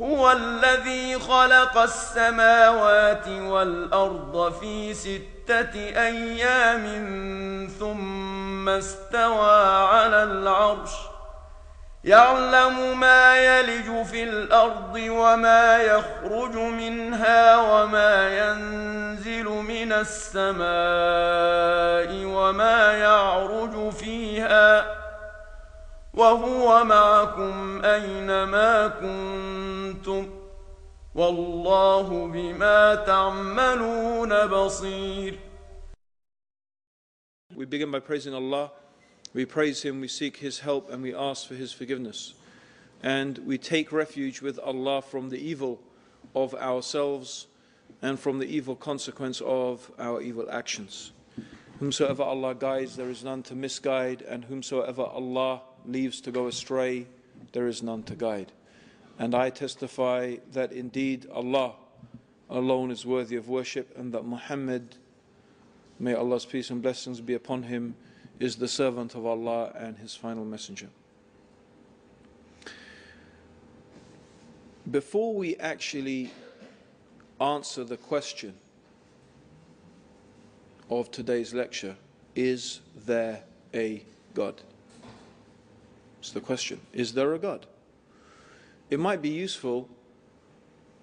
هو الذي خلق السماوات والأرض في 6 أيام ثم استوى على العرش يعلم ما يلج في الأرض وما يخرج منها وما ينزل من السماء وما يعرج فيها وهو معكم أينما كنتم والله بما تعملون بصير. We begin by praising Allah. We praise Him, we seek His help, and we ask for His forgiveness. And we take refuge with Allah from the evil of ourselves and from the evil consequence of our evil actions. Whomsoever Allah guides, there is none to misguide, and whomsoever Allah leaves to go astray, there is none to guide. And I testify that indeed Allah alone is worthy of worship, and that Muhammad, may Allah's peace and blessings be upon him, is the servant of Allah and His final messenger. Before we actually answer the question of today's lecture, is there a God? It's the question. Is there a God? It might be useful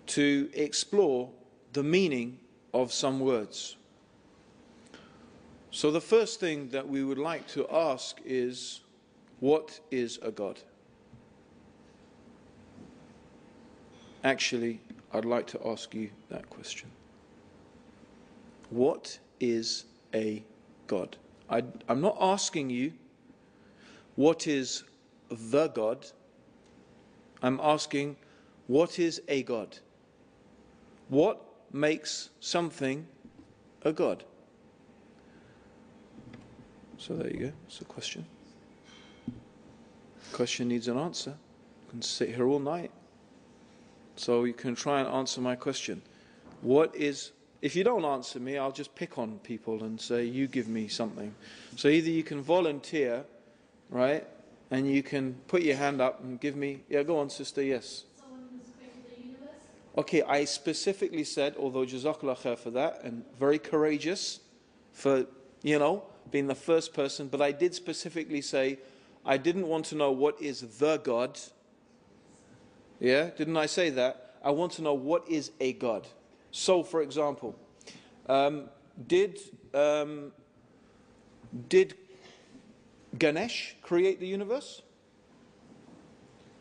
to explore the meaning of some words. So the first thing that we would like to ask is, what is a God? Actually, I'd like to ask you that question. What is a God? I'm not asking you what is the God. I'm asking, what is a God? What makes something a God? So there you go, it's a question. Question needs an answer. You can sit here all night. So you can try and answer my question. What is, if you don't answer me, I'll just pick on people and say, you give me something. So either you can volunteer, right, and you can put your hand up and give me, yeah, go on, sister, yes. Someone who's created the universe? Okay, I specifically said, although Jazakallah khair for that, and very courageous for, being the first person, but I did specifically say, I didn't want to know what is the God. Yeah, didn't I say that? I want to know what is a God. So, for example, did Ganesh create the universe?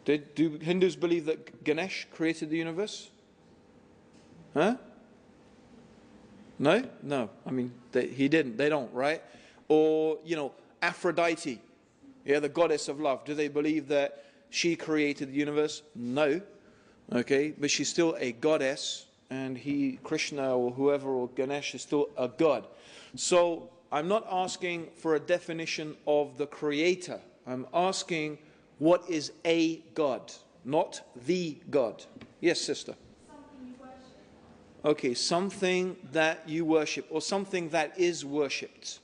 Do Hindus believe that Ganesh created the universe? Huh? No? No. I mean, he didn't. They don't, right? Or, Aphrodite, the goddess of love. Do they believe that she created the universe? No. Okay, but she's still a goddess, and Krishna or whoever, or Ganesh is still a god. So I'm not asking for a definition of the creator. I'm asking, what is a God, not the God? Yes, sister. Something you worship. Okay, something that you worship, or something that is worshipped.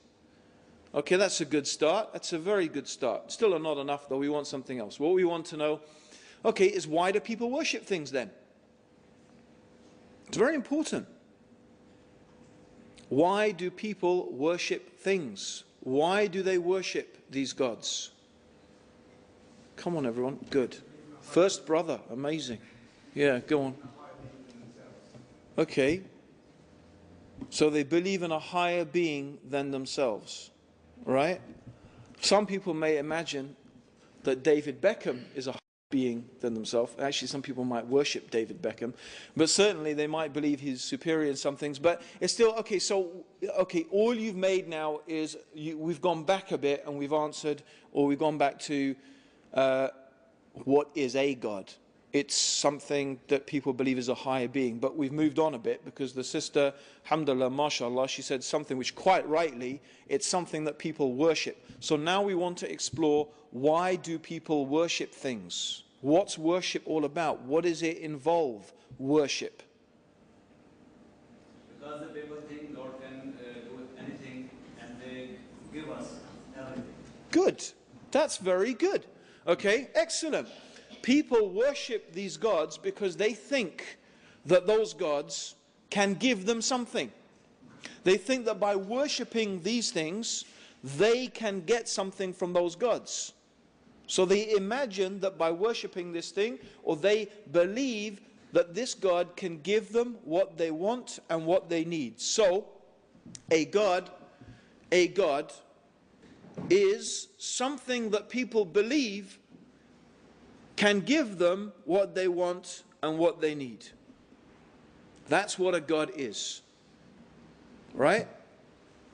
Okay, that's a good start. That's a very good start. Still not enough, though. We want something else. What we want to know, okay, is why do people worship things then? It's very important. Why do people worship things? Why do they worship these gods? Come on, everyone. Good. First brother. Amazing. Yeah, go on. Okay. So they believe in a higher being than themselves. Right? Some people may imagine that David Beckham is a higher being than themselves. Actually, some people might worship David Beckham, but certainly they might believe he's superior in some things. But it's still, okay, so, all you've made now is, we've gone back a bit and we've answered, or we've gone back to what is a God. It's something that people believe is a higher being. But we've moved on a bit because the sister, alhamdulillah, mashallah, she said something which quite rightly, it's something that people worship. So now we want to explore, why do people worship things? What's worship all about? What does it involve, worship? Because the people think God can do anything and they give us everything. Good. That's very good. Okay, excellent. People worship these gods because they think that those gods can give them something. They think that by worshipping these things, they can get something from those gods. So they imagine that by worshipping this thing, or they believe that this God can give them what they want and what they need. So, a God is something that people believe can give them what they want and what they need. That's what a God is. Right?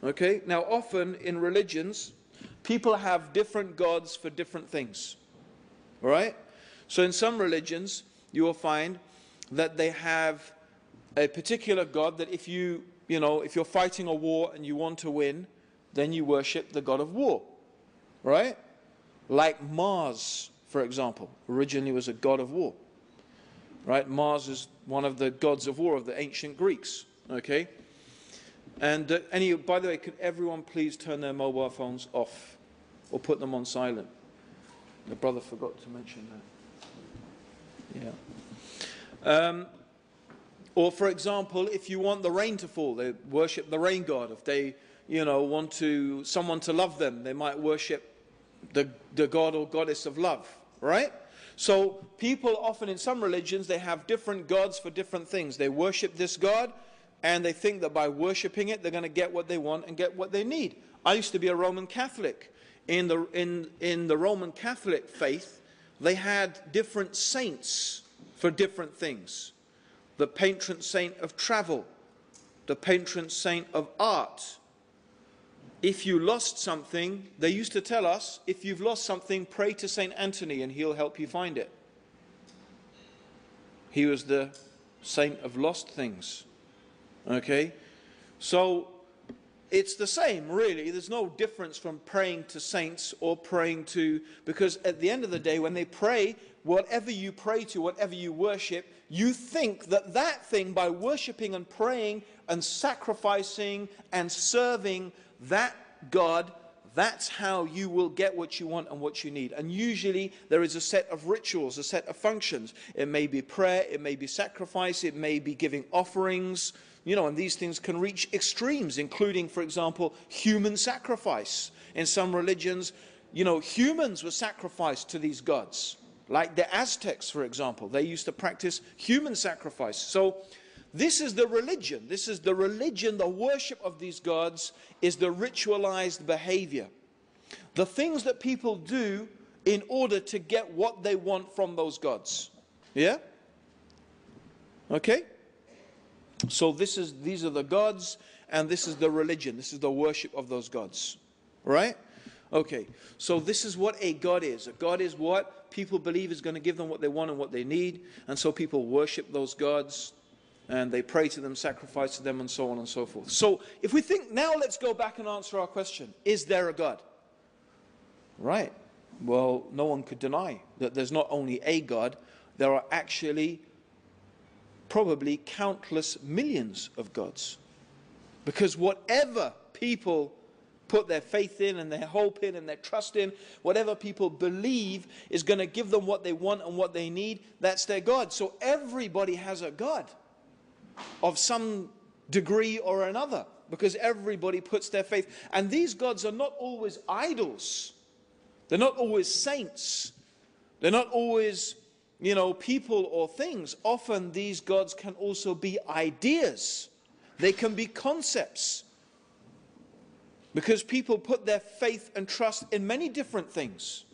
Okay? Now, often in religions, people have different gods for different things. Right? So in some religions, you will find that they have a particular God that if you're fighting a war and you want to win, then you worship the god of war. Right? Like Mars, for example, originally was a god of war. Right? Mars is one of the gods of war of the ancient Greeks. Okay? And by the way, could everyone please turn their mobile phones off or put them on silent? The brother forgot to mention that. Yeah. Or for example, if you want the rain to fall, they worship the rain god. If they, want someone to love them, they might worship the god or goddess of love. Right? So people often in some religions, they have different gods for different things. They worship this god, and they think that by worshipping it, they're going to get what they want and get what they need. I used to be a Roman Catholic. In the Roman Catholic faith, they had different saints for different things. The patron saint of travel, the patron saint of art. If you lost something, they used to tell us, if you've lost something, pray to Saint Anthony and he'll help you find it. He was the saint of lost things. Okay? So, it's the same, really. There's no difference from praying to saints or praying to... Because at the end of the day, when they pray, whatever you pray to, whatever you worship, you think that that thing, by worshipping and praying and sacrificing and serving that God, that's how you will get what you want and what you need. And usually there is a set of rituals, a set of functions. It may be prayer, it may be sacrifice, it may be giving offerings, and these things can reach extremes, including, for example, human sacrifice. In some religions, humans were sacrificed to these gods. Like the Aztecs, for example, they used to practice human sacrifice. So this is the religion. This is the religion, the worship of these gods is the ritualized behavior. The things that people do in order to get what they want from those gods. Yeah? Okay? So these are the gods, and this is the religion. This is the worship of those gods. Right? Okay. So this is what a god is. A god is what people believe is going to give them what they want and what they need. And so people worship those gods, and they pray to them, sacrifice to them, and so on and so forth. So if we think, now let's go back and answer our question. Is there a God? Right. Well, no one could deny that there's not only a God, there are actually probably countless millions of gods. Because whatever people put their faith in and their hope in and their trust in, whatever people believe is going to give them what they want and what they need, that's their God. So everybody has a God of some degree or another, because everybody puts their faith. And these gods are not always idols. They're not always saints. They're not always, people or things. Often these gods can also be ideas. They can be concepts. Because people put their faith and trust in many different things.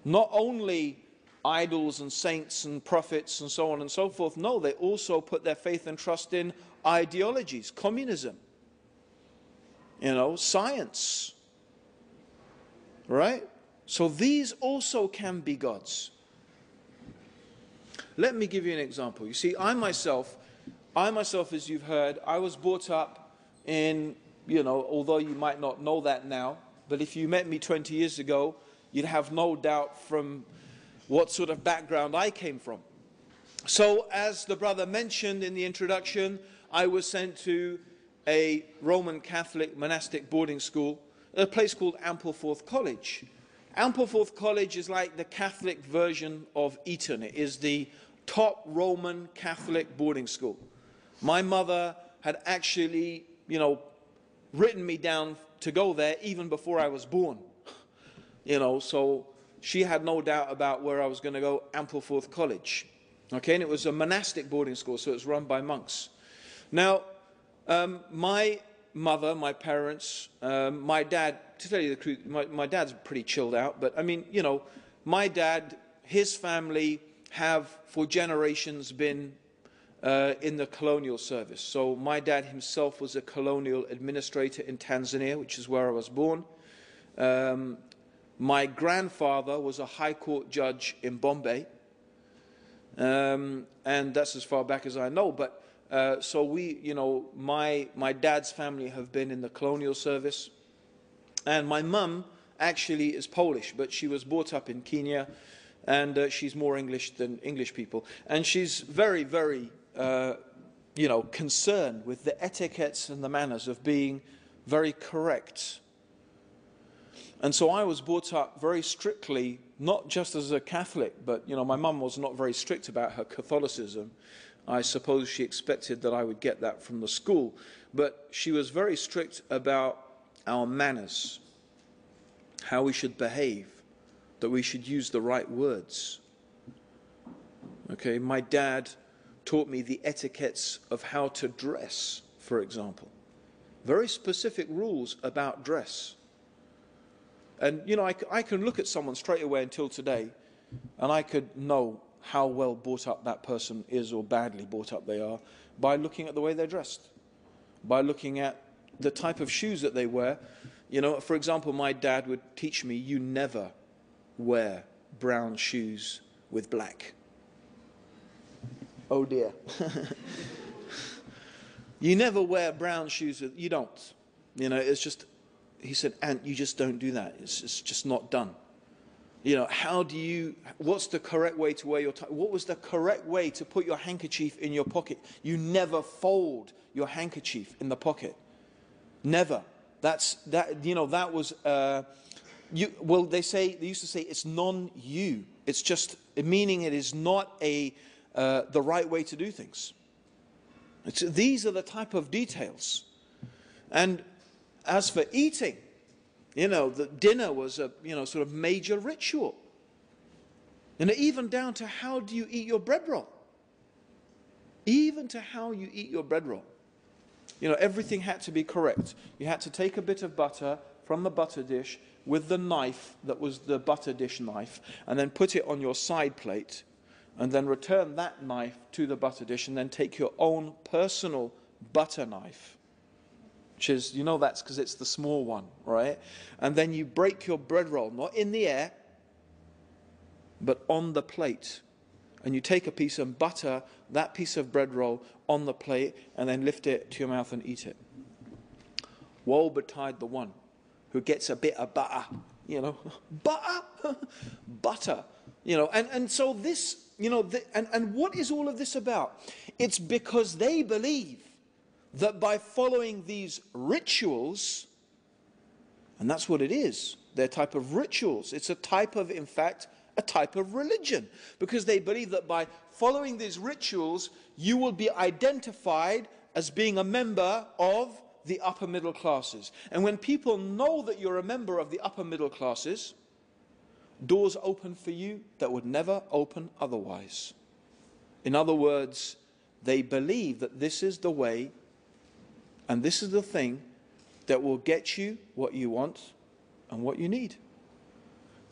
Not only idols and saints and prophets and so on and so forth. No, they also put their faith and trust in ideologies, communism, science. Right? So these also can be gods. Let me give you an example. You see, I myself, as you've heard, I was brought up in, although you might not know that now, but if you met me 20 years ago, you'd have no doubt from what sort of background I came from. So, as the brother mentioned in the introduction, I was sent to a Roman Catholic monastic boarding school, a place called Ampleforth College. Ampleforth College is like the Catholic version of Eton. It is the top Roman Catholic boarding school. My mother had actually, written me down to go there even before I was born. So she had no doubt about where I was going to go, Ampleforth College. Okay, and it was a monastic boarding school, so it was run by monks. Now, my mother, my parents, my dad, to tell you the truth, my dad's pretty chilled out, but I mean, my dad, his family have for generations been in the colonial service. So my dad himself was a colonial administrator in Tanzania, which is where I was born. My grandfather was a high court judge in Bombay, and that's as far back as I know. But so we, my dad's family have been in the colonial service, and my mum actually is Polish, but she was brought up in Kenya, and she's more English than English people, and she's very, very, concerned with the etiquettes and the manners of being very correct. And so I was brought up very strictly, not just as a Catholic, but, my mum was not very strict about her Catholicism. I suppose she expected that I would get that from the school. But she was very strict about our manners, how we should behave, that we should use the right words. Okay, my dad taught me the etiquettes of how to dress, for example. Very specific rules about dress. And, I can look at someone straight away until today, and I could know how well brought up that person is or badly brought up they are by looking at the way they're dressed, by looking at the type of shoes that they wear. For example, my dad would teach me, you never wear brown shoes with black. Oh dear. You never wear brown shoes with, you don't. It's just, he said, Ant, you just don't do that. It's just not done. What's the correct way to wear your tie? What was the correct way to put your handkerchief in your pocket? You never fold your handkerchief in the pocket. Never. They used to say it's non-you. It's just, meaning it is not the right way to do things. These are the type of details. And as for eating, the dinner was a, sort of major ritual. And even down to how do you eat your bread roll? Even to how you eat your bread roll. Everything had to be correct. You had to take a bit of butter from the butter dish with the knife that was the butter dish knife, and then put it on your side plate, and then return that knife to the butter dish, and then take your own personal butter knife. Which is, that's because it's the small one, right? And then you break your bread roll, not in the air, but on the plate. And you take a piece and butter that piece of bread roll on the plate, and then lift it to your mouth and eat it. Woe betide the one who gets a bit of butter, butter, and so this, and what is all of this about? It's because they believe that by following these rituals, and that's what it is, they're a type of rituals. It's a type of, in fact, a type of religion. Because they believe that by following these rituals, you will be identified as being a member of the upper middle classes. And when people know that you're a member of the upper middle classes, doors open for you that would never open otherwise. In other words, they believe that this is the way and this is the thing that will get you what you want and what you need.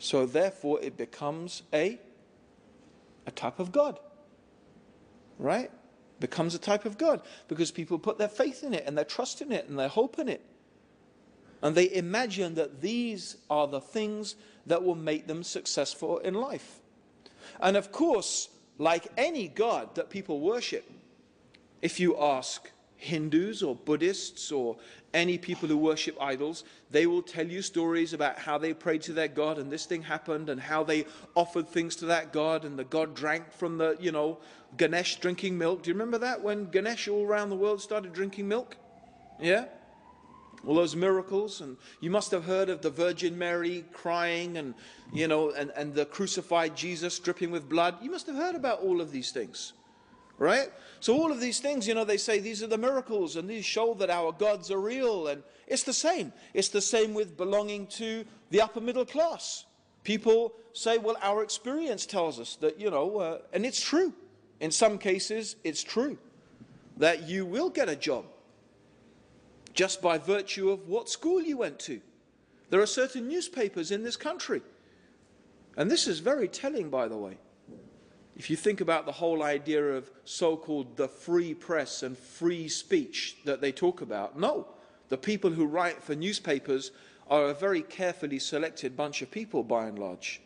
So therefore it becomes a type of God. Right? Becomes a type of God. Because people put their faith in it and their trust in it and their hope in it. And they imagine that these are the things that will make them successful in life. And of course, like any God that people worship, if you ask Hindus or Buddhists or any people who worship idols, they will tell you stories about how they prayed to their God and this thing happened, and how they offered things to that God, and the God drank from the, Ganesh drinking milk. Do you remember that, when Ganesh all around the world started drinking milk? Yeah? All those miracles, and you must have heard of the Virgin Mary crying and, and the crucified Jesus dripping with blood. You must have heard about all of these things, right? So all of these things, they say these are the miracles and these show that our gods are real, and it's the same. It's the same with belonging to the upper middle class. People say, well, our experience tells us that, and it's true. In some cases, it's true that you will get a job just by virtue of what school you went to. There are certain newspapers in this country, and this is very telling, by the way. If you think about the whole idea of so-called the free press and free speech that they talk about, no, the people who write for newspapers are a very carefully selected bunch of people, by and large,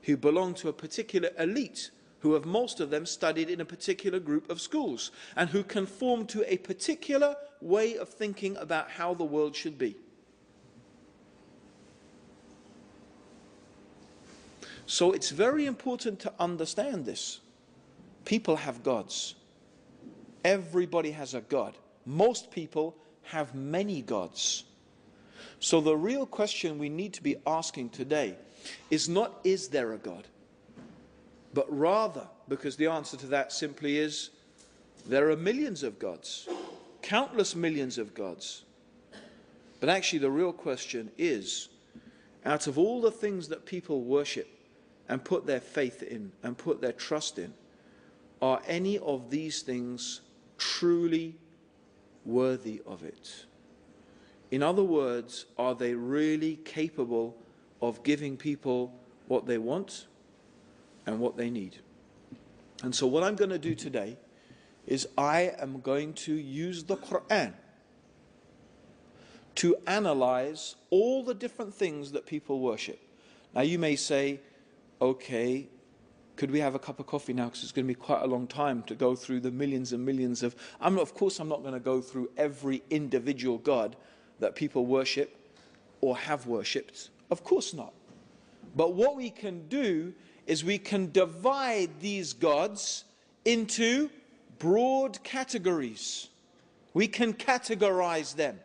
who belong to a particular elite, who have most of them studied in a particular group of schools, and who conform to a particular way of thinking about how the world should be. So it's very important to understand this. People have gods. Everybody has a god. Most people have many gods. So the real question we need to be asking today is not, is there a God? But rather, because the answer to that simply is, there are millions of gods, countless millions of gods. But actually the real question is, out of all the things that people worship and put their faith in and put their trust in, are any of these things truly worthy of it? In other words, are they really capable of giving people what they want and what they need? And so what I'm going to do today is I am going to use the Quran to analyze all the different things that people worship. Now you may say, okay, could we have a cup of coffee now, because it's going to be quite a long time to go through the millions and millions of... of course I'm not going to go through every individual god that people worship or have worshipped. Of course not. But what we can do is we can divide these gods into broad categories. We can categorize them.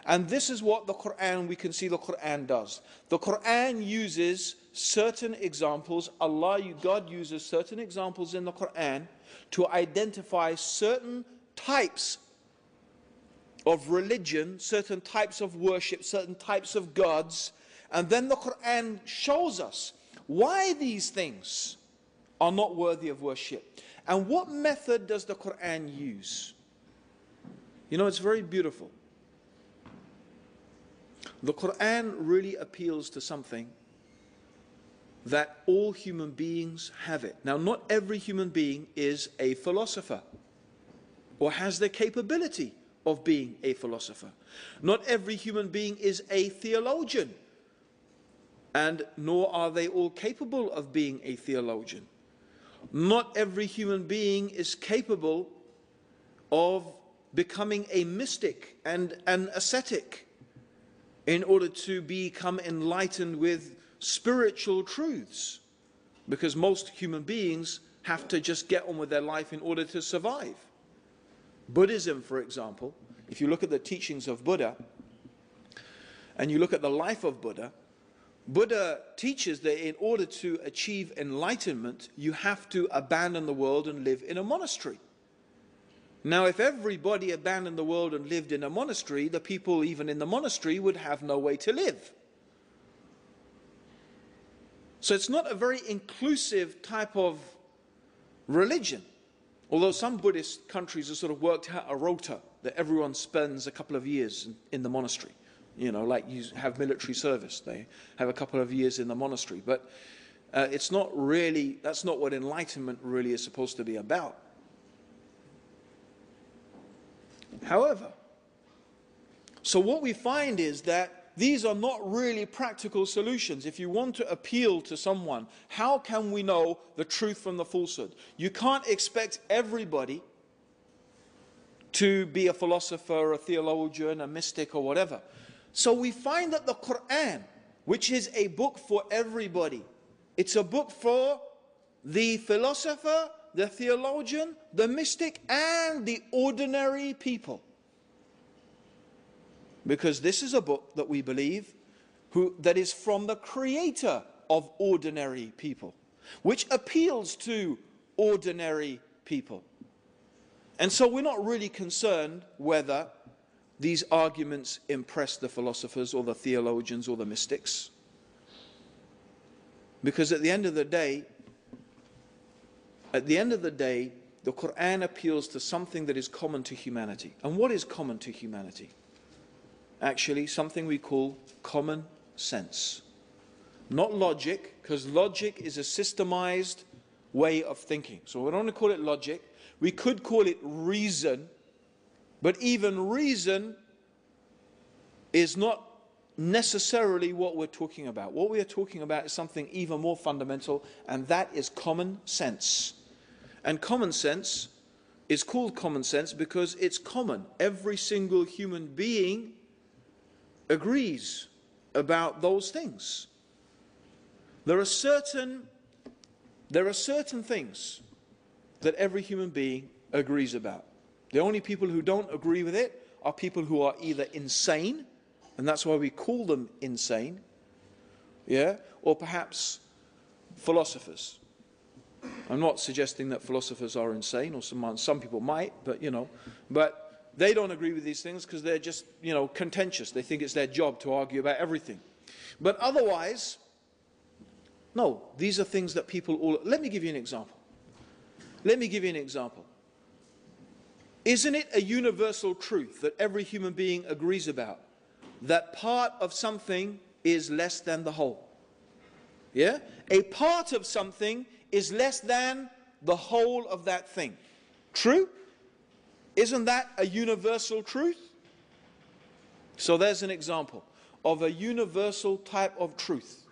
And this is what we can see the Quran does. The Quran uses certain examples, God uses certain examples in the Quran to identify certain types of religion, certain types of worship, certain types of gods, and then the Quran shows us why these things are not worthy of worship. And what method does the Quran use? It's very beautiful. The Quran really appeals to something that all human beings have it. Now, not every human being is a philosopher or has the capability of being a philosopher. Not every human being is a theologian, and nor are they all capable of being a theologian. Not every human being is capable of becoming a mystic and an ascetic in order to become enlightened with spiritual truths, because most human beings have to just get on with their life in order to survive. Buddhism, for example, if you look at the teachings of Buddha and you look at the life of Buddha, Buddha teaches that in order to achieve enlightenment, you have to abandon the world and live in a monastery. Now, if everybody abandoned the world and lived in a monastery, the people even in the monastery would have no way to live. So it's not a very inclusive type of religion. Although some Buddhist countries have sort of worked out a rota that everyone spends a couple of years in the monastery. Like you have military service, they have a couple of years in the monastery. But it's not really, that's not what enlightenment really is supposed to be about. However, so what we find is that these are not really practical solutions. If you want to appeal to someone, how can we know the truth from the falsehood? You can't expect everybody to be a philosopher, a theologian, a mystic, or whatever. So we find that the Quran, which is a book for everybody, it's a book for the philosopher, the theologian, the mystic, and the ordinary people. Because this is a book that we believe that is from the creator of ordinary people, which appeals to ordinary people. And so we're not really concerned whether these arguments impress the philosophers or the theologians or the mystics. Because at the end of the day, the Quran appeals to something that is common to humanity. And what is common to humanity? Actually, something we call common sense. Not logic, because logic is a systemized way of thinking. So we don't want to call it logic. We could call it reason, but even reason is not necessarily what we're talking about. What we are talking about is something even more fundamental, and that is common sense. And common sense is called common sense because it's common. Every single human being agrees about those things. There are certain things that every human being agrees about. The only people who don't agree with it are people who are either insane, and that's why we call them insane, or perhaps philosophers. I'm not suggesting that philosophers are insane, or some people might, but they don't agree with these things because they're just, contentious. They think it's their job to argue about everything. But otherwise, no, these are things that people all... Let me give you an example. Isn't it a universal truth that every human being agrees about that part of something is less than the whole? Yeah? A part of something is less than the whole of that thing. True? Isn't that a universal truth? So there's an example of a universal type of truth.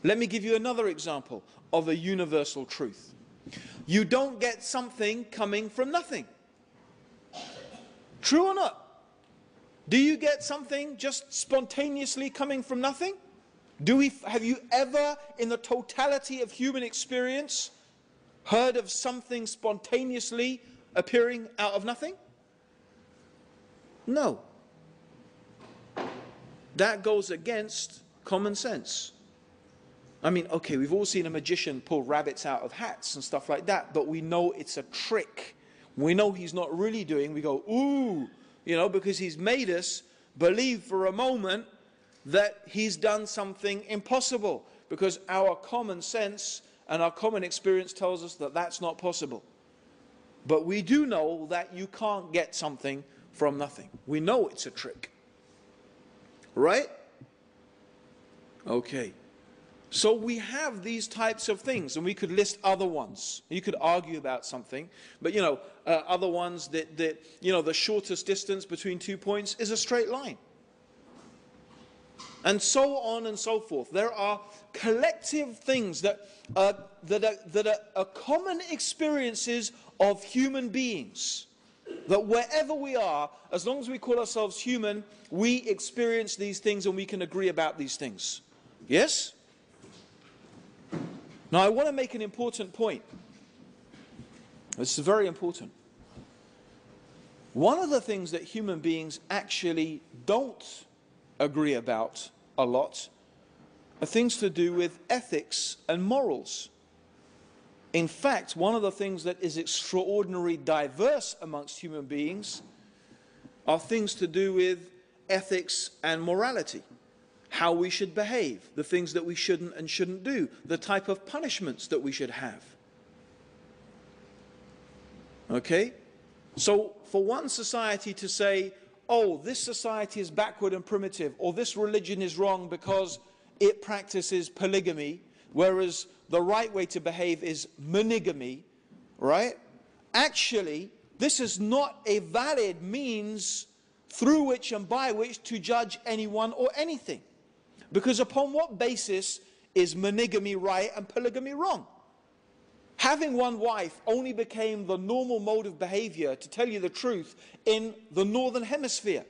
Let me give you another example of a universal truth. You don't get something coming from nothing. True or not? Do you get something just spontaneously coming from nothing? Have you ever, in the totality of human experience, heard of something spontaneously appearing out of nothing? No. That goes against common sense. I mean, okay, we've all seen a magician pull rabbits out of hats and stuff like that, but we know it's a trick. We know he's not really doing, we go, ooh, because he's made us believe for a moment that he's done something impossible, because our common sense and our common experience tells us that that's not possible. But we do know that you can't get something from nothing. We know it's a trick. Right? Okay. So we have these types of things, and we could list other ones. You could argue about something, but other ones that the shortest distance between 2 points is a straight line. And so on and so forth. There are collective things that are common experiences of human beings. That wherever we are, as long as we call ourselves human, we experience these things and we can agree about these things. Yes? Now I want to make an important point. This is very important. One of the things that human beings actually don't agree about a lot are things to do with ethics and morals. In fact, one of the things that is extraordinarily diverse amongst human beings are things to do with ethics and morality. How we should behave, the things that we shouldn't and shouldn't do, the type of punishments that we should have. Okay? So for one society to say, oh, this society is backward and primitive, or this religion is wrong because it practices polygamy, whereas the right way to behave is monogamy, right? Actually, this is not a valid means through which and by which to judge anyone or anything. Because upon what basis is monogamy right and polygamy wrong? Having one wife only became the normal mode of behavior, to tell you the truth, in the northern hemisphere.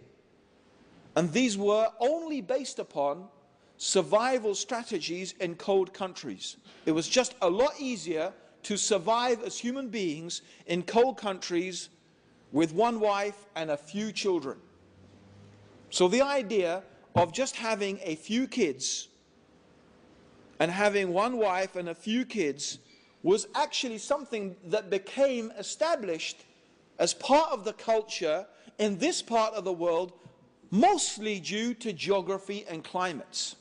And these were only based upon survival strategies in cold countries. It was just a lot easier to survive as human beings in cold countries with one wife and a few children. So the idea of just having a few kids and having one wife and a few kids was actually something that became established as part of the culture in this part of the world, mostly due to geography and climates,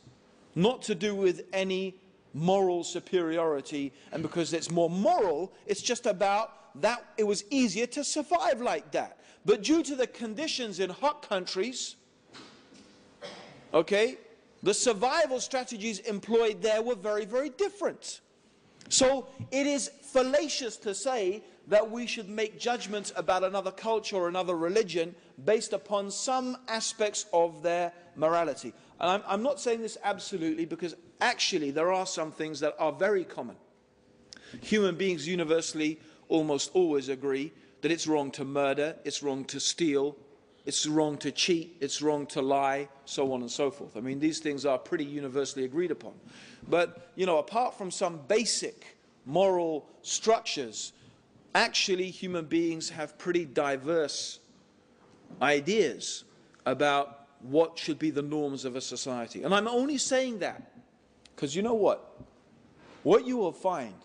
not to do with any moral superiority. And because it's more moral, it's just about that it was easier to survive like that. But due to the conditions in hot countries, okay, the survival strategies employed there were very, very different. So it is fallacious to say that we should make judgments about another culture or another religion based upon some aspects of their morality. And I'm not saying this absolutely, because actually there are some things that are very common. Human beings universally almost always agree that it's wrong to murder, it's wrong to steal, it's wrong to cheat, it's wrong to lie, so on and so forth. I mean, these things are pretty universally agreed upon. But, you know, apart from some basic moral structures, actually human beings have pretty diverse ideas about what should be the norms of a society. And I'm only saying that because you know what? What you will find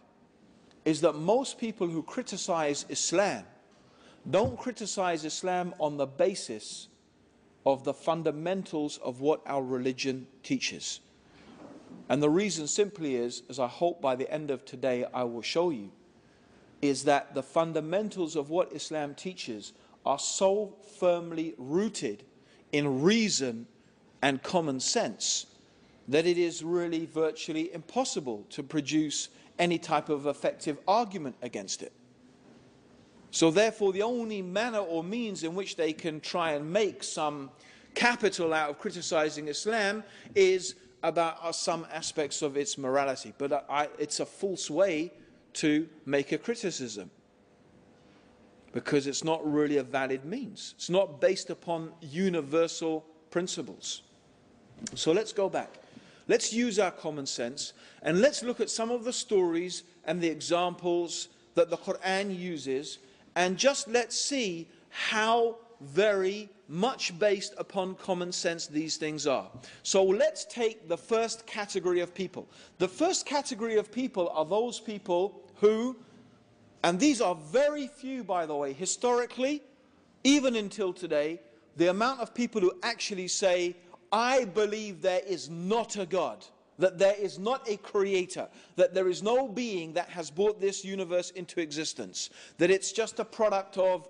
is that most people who criticize Islam don't criticize Islam on the basis of the fundamentals of what our religion teaches. And the reason simply is, as I hope by the end of today I will show you, is that the fundamentals of what Islam teaches are so firmly rooted in reason and common sense that it is really virtually impossible to produce any type of effective argument against it. So therefore, the only manner or means in which they can try and make some capital out of criticizing Islam is about some aspects of its morality. But it's a false way to make a criticism, because it's not really a valid means. It's not based upon universal principles. So let's go back. Let's use our common sense and let's look at some of the stories and the examples that the Quran uses, and just let's see how very much based upon common sense these things are. So let's take the first category of people. The first category of people are those people who, and these are very few by the way, historically, even until today, the amount of people who actually say, I believe there is not a God, that there is not a creator, that there is no being that has brought this universe into existence, that it's just a product of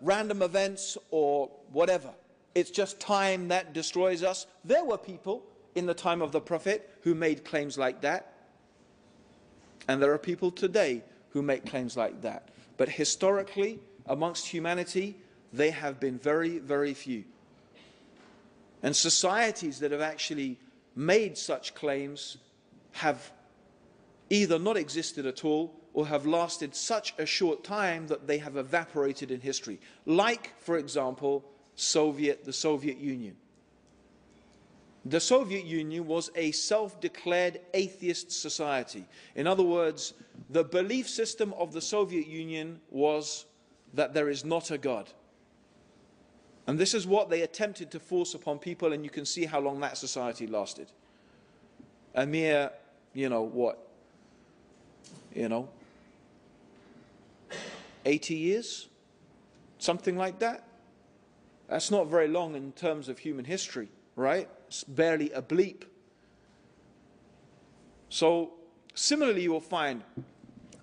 random events or whatever. It's just time that destroys us. There were people in the time of the Prophet who made claims like that. And there are people today who make claims like that. But historically, amongst humanity, they have been very, very few. And societies that have actually made such claims have either not existed at all or have lasted such a short time that they have evaporated in history. Like, for example, the Soviet Union. The Soviet Union was a self-declared atheist society. In other words, the belief system of the Soviet Union was that there is not a God. And this is what they attempted to force upon people, and you can see how long that society lasted. A mere, 80 years? Something like that? That's not very long in terms of human history, right? It's barely a bleep. So, similarly you will find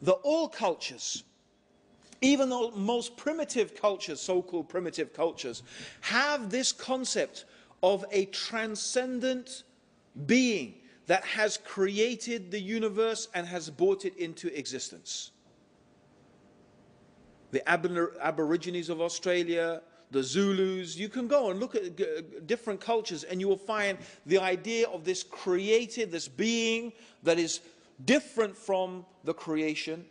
that all cultures, even the most primitive cultures, so-called primitive cultures, have this concept of a transcendent being that has created the universe and has brought it into existence. The Aborigines of Australia, the Zulus, you can go and look at different cultures and you will find the idea of this created, this being that is different from the creation,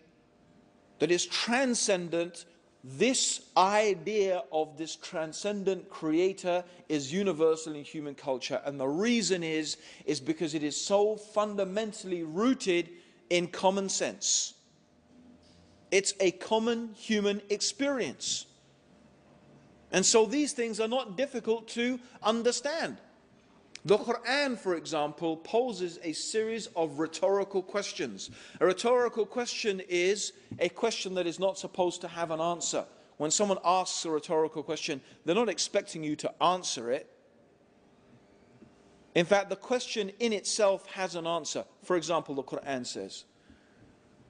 that is transcendent. This idea of this transcendent creator is universal in human culture, and the reason is because it is so fundamentally rooted in common sense. It's a common human experience. And so these things are not difficult to understand. The Quran, for example, poses a series of rhetorical questions. A rhetorical question is a question that is not supposed to have an answer. When someone asks a rhetorical question, they're not expecting you to answer it. In fact, the question in itself has an answer. For example, the Quran says,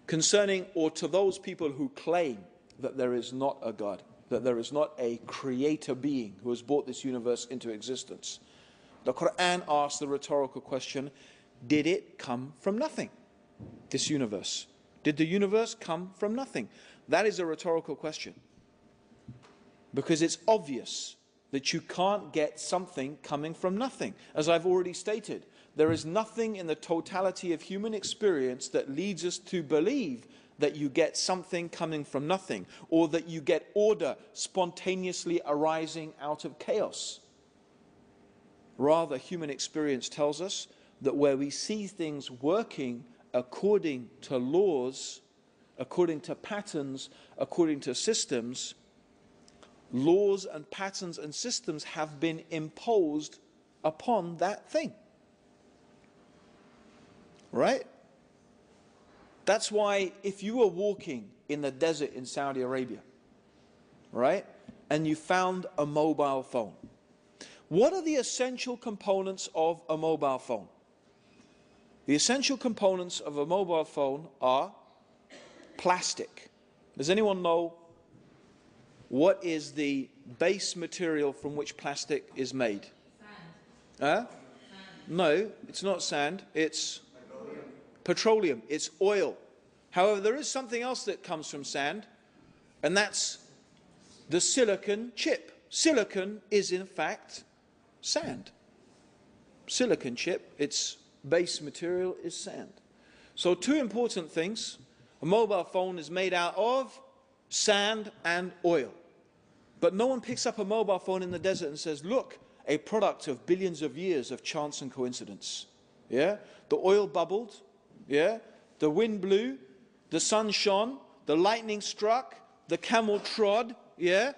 concerning or to those people who claim that there is not a God, that there is not a creator being who has brought this universe into existence. The Quran asks the rhetorical question, did it come from nothing, this universe? Did the universe come from nothing? That is a rhetorical question. Because it's obvious that you can't get something coming from nothing. As I've already stated, there is nothing in the totality of human experience that leads us to believe that you get something coming from nothing, or that you get order spontaneously arising out of chaos. Rather, human experience tells us that where we see things working according to laws, according to patterns, according to systems, laws and patterns and systems have been imposed upon that thing. Right? That's why if you were walking in the desert in Saudi Arabia, right, and you found a mobile phone, what are the essential components of a mobile phone? The essential components of a mobile phone are plastic. Does anyone know what is the base material from which plastic is made? Sand. No, it's not sand. It's petroleum. It's oil. However, there is something else that comes from sand, and that's the silicon chip. Silicon is in fact sand. Silicon chip, its base material is sand. So two important things. A mobile phone is made out of sand and oil. But no one picks up a mobile phone in the desert and says, look, a product of billions of years of chance and coincidence. Yeah? The oil bubbled. Yeah? The wind blew. The sun shone. The lightning struck. The camel trod. Yeah?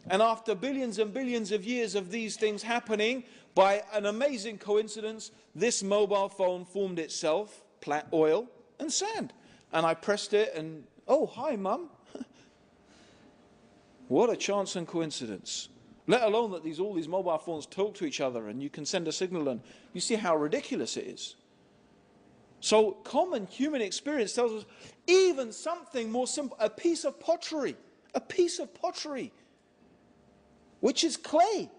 And after billions and billions of years of these things happening, by an amazing coincidence, this mobile phone formed itself, oil and sand. And I pressed it and, oh, hi, Mum. What a chance and coincidence. Let alone that all these mobile phones talk to each other and you can send a signal, and you see how ridiculous it is. So common human experience tells us even something more simple, a piece of pottery, which is clay.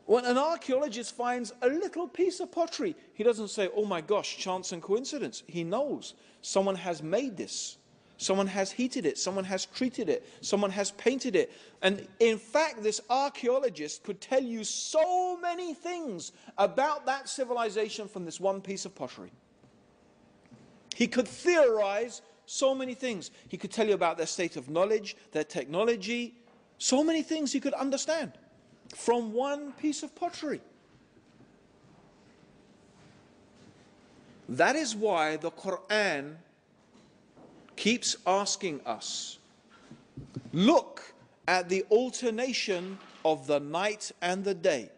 When an archaeologist finds a little piece of pottery, he doesn't say, oh my gosh, chance and coincidence. He knows someone has made this. Someone has heated it. Someone has treated it. Someone has painted it. And in fact, this archaeologist could tell you so many things about that civilization from this one piece of pottery. He could theorize so many things. He could tell you about their state of knowledge, their technology, so many things he could understand from one piece of pottery. That is why the Quran keeps asking us, look at the alternation of the night and the day.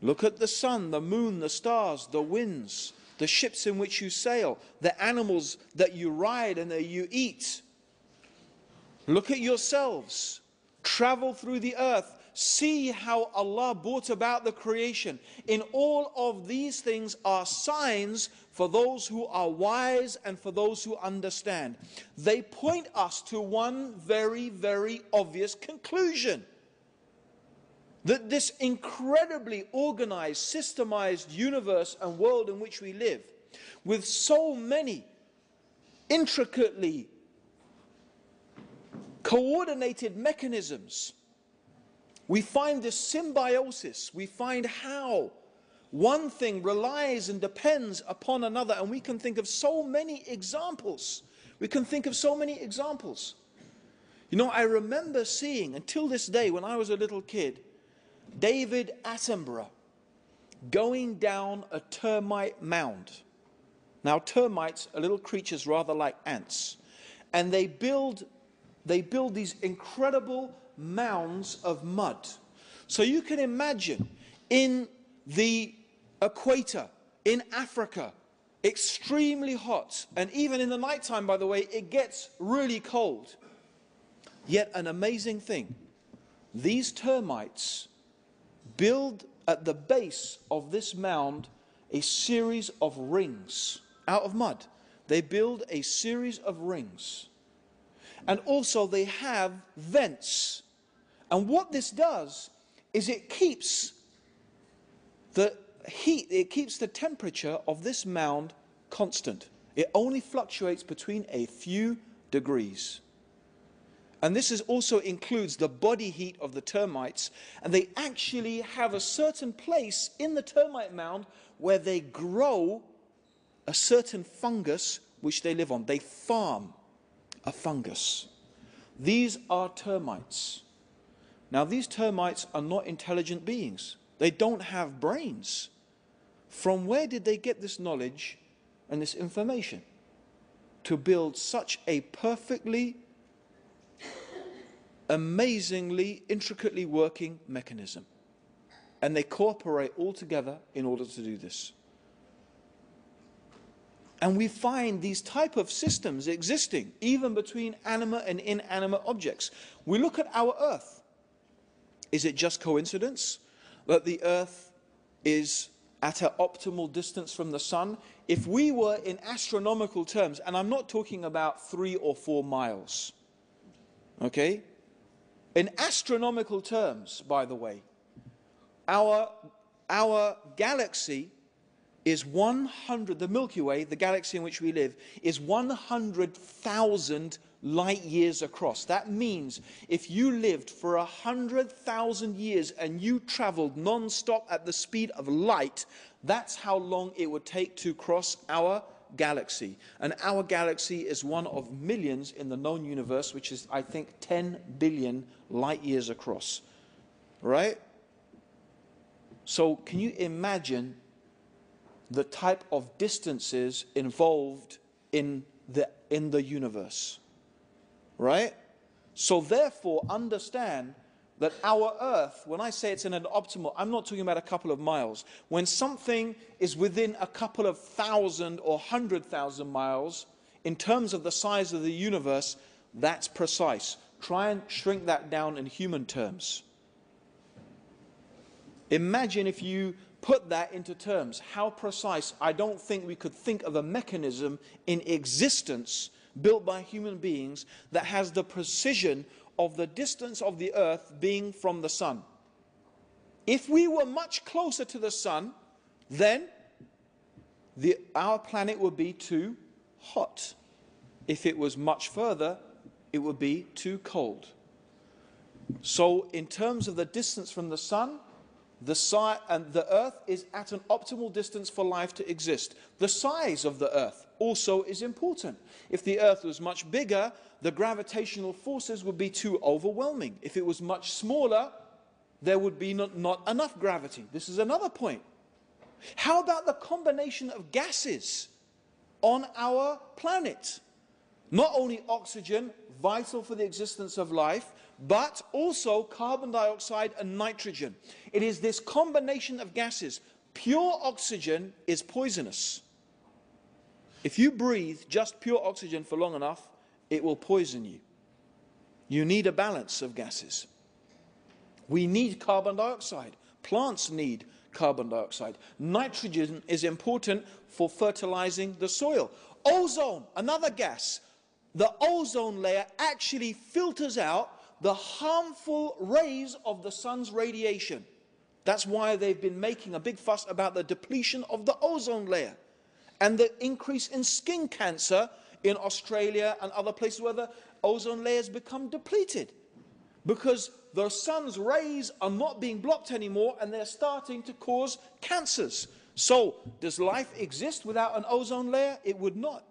Look at the sun, the moon, the stars, the winds, the ships in which you sail, the animals that you ride and that you eat. Look at yourselves. Travel through the earth. See how Allah brought about the creation. In all of these things are signs for those who are wise and for those who understand. They point us to one very, very obvious conclusion. That this incredibly organized, systemized universe and world in which we live, with so many intricately coordinated mechanisms, we find this symbiosis. We find how one thing relies and depends upon another. And we can think of so many examples. You know, I remember seeing, until this day, when I was a little kid, David Attenborough going down a termite mound. Now, termites are little creatures rather like ants. And they build these incredible mounds of mud. So you can imagine in the equator, in Africa, extremely hot, and even in the nighttime, by the way, it gets really cold. Yet an amazing thing, these termites build at the base of this mound a series of rings out of mud. They build a series of rings. And also they have vents. And what this does is it keeps the heat, it keeps the temperature of this mound constant. It only fluctuates between a few degrees. And this also includes the body heat of the termites. And they actually have a certain place in the termite mound where they grow a certain fungus which they live on. They farm a fungus. These are termites. Now, these termites are not intelligent beings. They don't have brains. From where did they get this knowledge and this information to build such a perfectly, amazingly, intricately working mechanism? And they cooperate all together in order to do this. And we find these type of systems existing even between animate and inanimate objects. We look at our Earth. Is it just coincidence that the Earth is at an optimal distance from the sun? If we were in astronomical terms, and I'm not talking about 3 or 4 miles, okay? In astronomical terms, by the way, our galaxy is 100, the Milky Way, the galaxy in which we live, is 100,000 light years across. That means if you lived for 100,000 years and you traveled non-stop at the speed of light, that's how long it would take to cross our galaxy. And our galaxy is one of millions in the known universe, which is, I think, 10 billion light years across. Right? So can you imagine the type of distances involved in the universe? Right? So therefore, understand that our Earth, when I say it's in an optimal, I'm not talking about a couple of miles. When something is within a couple of 1,000 or 100,000 miles, in terms of the size of the universe, that's precise. Try and shrink that down in human terms. Imagine if you put that into terms, how precise. I don't think we could think of a mechanism in existence built by human beings that has the precision of the distance of the Earth being from the sun. If we were much closer to the sun, then our planet would be too hot. If it was much further, it would be too cold. So in terms of the distance from the sun, the Earth is at an optimal distance for life to exist. The size of the Earth also is important. If the Earth was much bigger, the gravitational forces would be too overwhelming. If it was much smaller, there would be not enough gravity. This is another point. How about the combination of gases on our planet? Not only oxygen, vital for the existence of life, but also carbon dioxide and nitrogen. It is this combination of gases. Pure oxygen is poisonous. If you breathe just pure oxygen for long enough, it will poison you. You need a balance of gases. We need carbon dioxide. Plants need carbon dioxide. Nitrogen is important for fertilizing the soil. Ozone, another gas. The ozone layer actually filters out the harmful rays of the sun's radiation. That's why they've been making a big fuss about the depletion of the ozone layer and the increase in skin cancer in Australia and other places where the ozone layers become depleted, because the sun's rays are not being blocked anymore and they're starting to cause cancers. So does life exist without an ozone layer? It would not.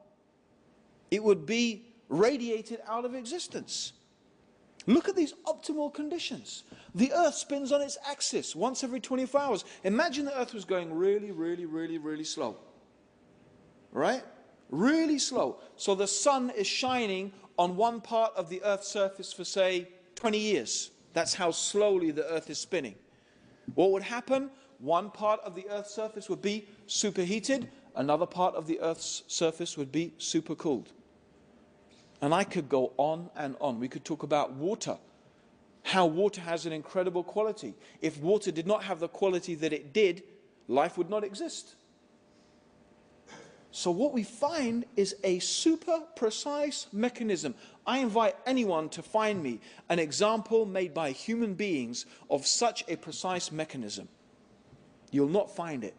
It would be radiated out of existence. Look at these optimal conditions. The Earth spins on its axis once every 24 hours. Imagine the Earth was going really slow. Right? Really slow. So the sun is shining on one part of the Earth's surface for, say, 20 years. That's how slowly the earth is spinning. What would happen? One part of the earth's surface would be superheated, another part of the earth's surface would be supercooled. And I could go on and on. We could talk about water, how water has an incredible quality. If water did not have the quality that it did, life would not exist. So what we find is a super precise mechanism. I invite anyone to find me an example made by human beings of such a precise mechanism. You'll not find it.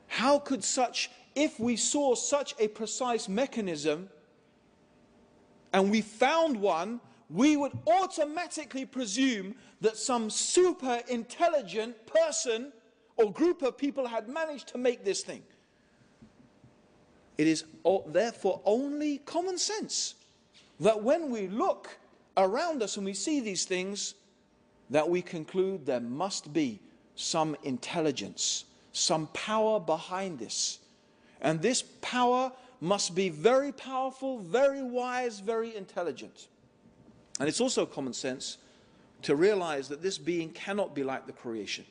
How could such, if we saw such a precise mechanism and we found one, we would automatically presume that some super intelligent person or group of people had managed to make this thing. It is therefore only common sense that when we look around us and we see these things, that we conclude there must be some intelligence, some power behind this. And this power must be very powerful, very wise, very intelligent. And it's also common sense to realize that this being cannot be like the creation.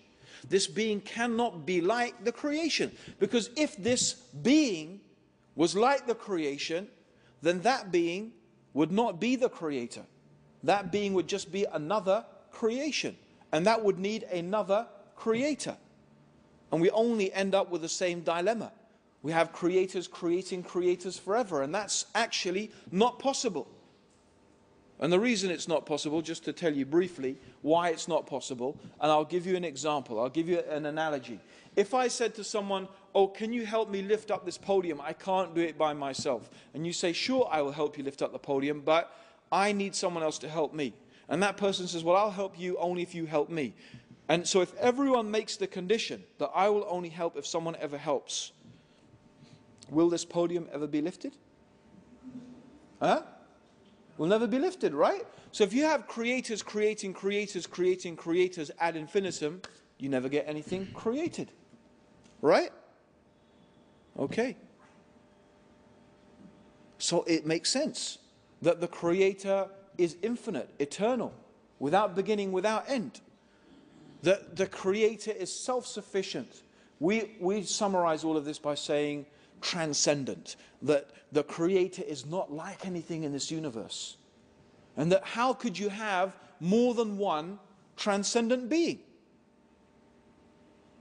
This being cannot be like the creation. Because if this being was like the creation, then that being would not be the creator. That being would just be another creation. And that would need another creator. And we only end up with the same dilemma. We have creators creating creators forever, and that's actually not possible. And the reason it's not possible, just to tell you briefly why it's not possible, and I'll give you an example, I'll give you an analogy. If I said to someone, oh, can you help me lift up this podium? I can't do it by myself. And you say, sure, I will help you lift up the podium, but I need someone else to help me. And that person says, well, I'll help you only if you help me. And so if everyone makes the condition that I will only help if someone ever helps, will this podium ever be lifted? Huh? Will never be lifted, right? So if you have creators creating creators creating creators ad infinitum, you never get anything created. Right? Okay. So it makes sense that the creator is infinite, eternal, without beginning, without end. That the creator is self-sufficient. We summarize all of this by saying transcendent, that the creator is not like anything in this universe. And that how could you have more than one transcendent being?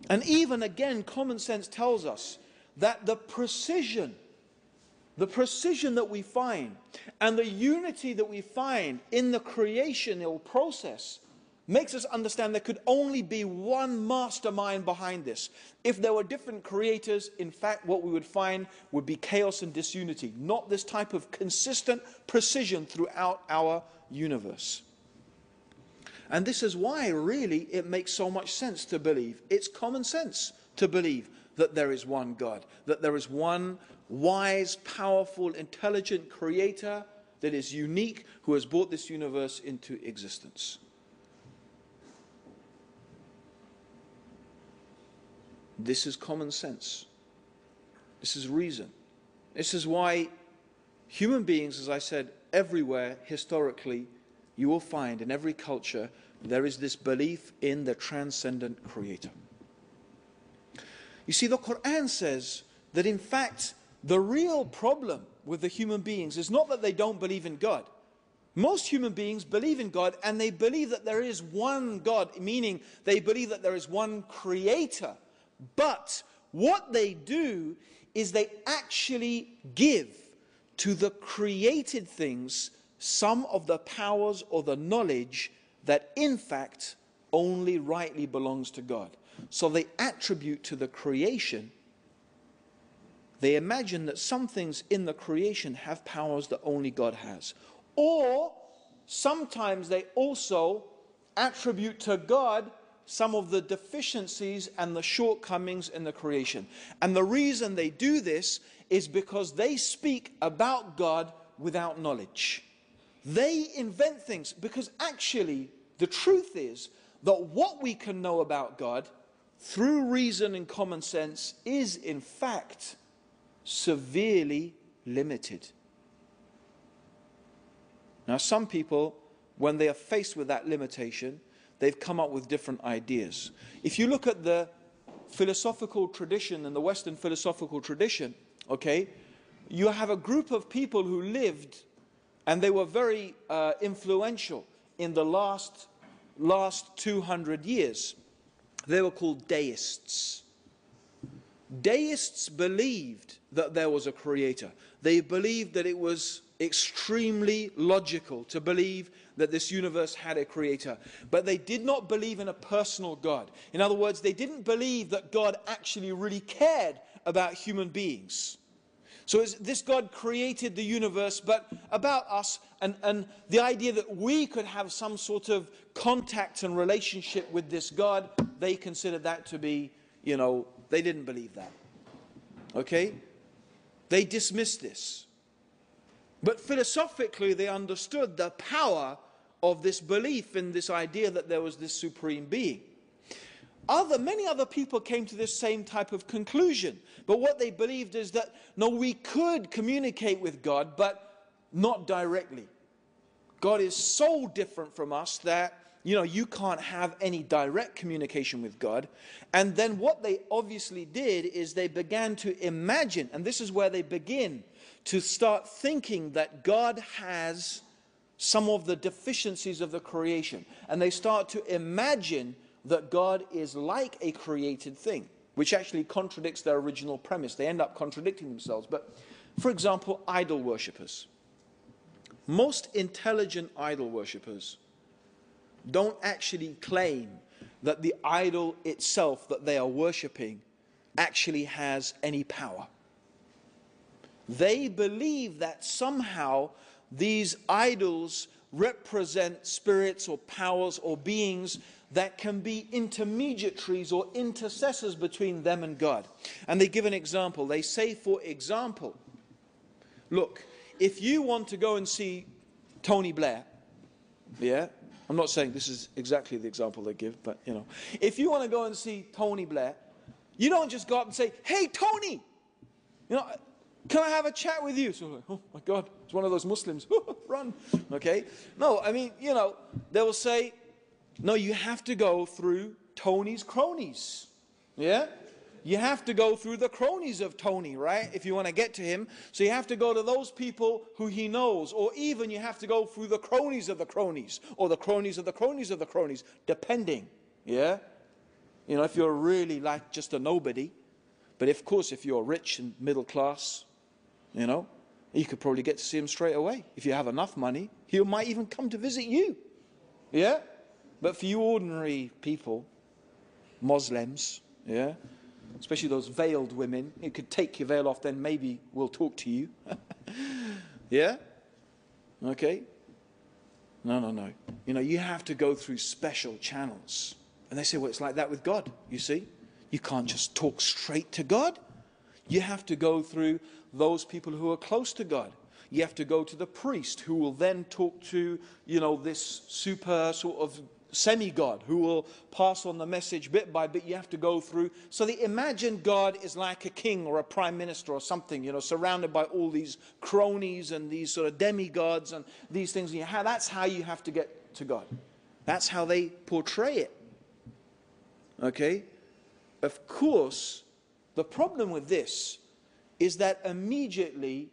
And even again, common sense tells us that the precision that we find and the unity that we find in the creational process makes us understand there could only be one mastermind behind this. If there were different creators, in fact, what we would find would be chaos and disunity, not this type of consistent precision throughout our universe. And this is why, really, it makes so much sense to believe. It's common sense to believe that there is one God, that there is one wise, powerful, intelligent creator that is unique, who has brought this universe into existence. This is common sense. This is reason. This is why human beings, as I said, everywhere, historically, you will find in every culture, there is this belief in the transcendent creator. You see, the Quran says that in fact, the real problem with the human beings is not that they don't believe in God. Most human beings believe in God, and they believe that there is one God, meaning they believe that there is one creator. But what they do is they actually give to the created things some of the powers or the knowledge that in fact only rightly belongs to God. So they attribute to the creation, they imagine that some things in the creation have powers that only God has. Or sometimes they also attribute to God some of the deficiencies and the shortcomings in the creation. And the reason they do this is because they speak about God without knowledge. They invent things because actually the truth is that what we can know about God through reason and common sense is in fact severely limited. Now, some people, when they are faced with that limitation, they've come up with different ideas. If you look at the philosophical tradition and the Western philosophical tradition, okay, you have a group of people who lived, and they were very influential in the last 200 years. They were called deists. Deists believed that there was a creator. They believed that it was extremely logical to believe that this universe had a creator. But they did not believe in a personal God. In other words, they didn't believe that God actually really cared about human beings. So this God created the universe, but about us, and the idea that we could have some sort of contact and relationship with this God, they considered that to be, they didn't believe that. Okay? They dismissed this. But philosophically, they understood the power of this belief in this idea that there was this supreme being. Many other people came to this same type of conclusion. But what they believed is that, no, we could communicate with God, but not directly. God is so different from us that, you can't have any direct communication with God. And then what they obviously did is they began to imagine, and this is where they begin to start thinking that God has some of the deficiencies of the creation. And they start to imagine that God is like a created thing, which actually contradicts their original premise. They end up contradicting themselves. But, for example, idol worshippers. Most intelligent idol worshippers don't actually claim that the idol itself that they are worshipping actually has any power. They believe that somehow these idols represent spirits or powers or beings that can be intermediaries or intercessors between them and God. And they give an example. They say, for example, look, if you want to go and see Tony Blair, yeah, I'm not saying this is exactly the example they give, but if you want to go and see Tony Blair, you don't just go up and say, hey, Tony, can I have a chat with you? So like, oh my God, it's one of those Muslims. Run. Okay? No, I mean, they will say, no, you have to go through Tony's cronies. Yeah? You have to go through the cronies of Tony, right? If you want to get to him. So you have to go to those people who he knows. Or even you have to go through the cronies of the cronies. Or the cronies of the cronies of the cronies. Depending. Yeah? If you're really like just a nobody. But of course, if you're rich and middle class, you could probably get to see him straight away. If you have enough money, he might even come to visit you. Yeah? But for you ordinary people, Muslims, yeah, especially those veiled women, you could take your veil off, then maybe we'll talk to you. Yeah? Okay? No. You have to go through special channels. And they say, well, it's like that with God, you see. You can't just talk straight to God. You have to go through those people who are close to God. You have to go to the priest who will then talk to, this super sort of semi-God who will pass on the message bit by bit. You have to go through. So they imagine God is like a king or a prime minister or something, surrounded by all these cronies and these sort of demigods and these things. That's how you have to get to God. That's how they portray it. Okay? Of course, the problem with this is that immediately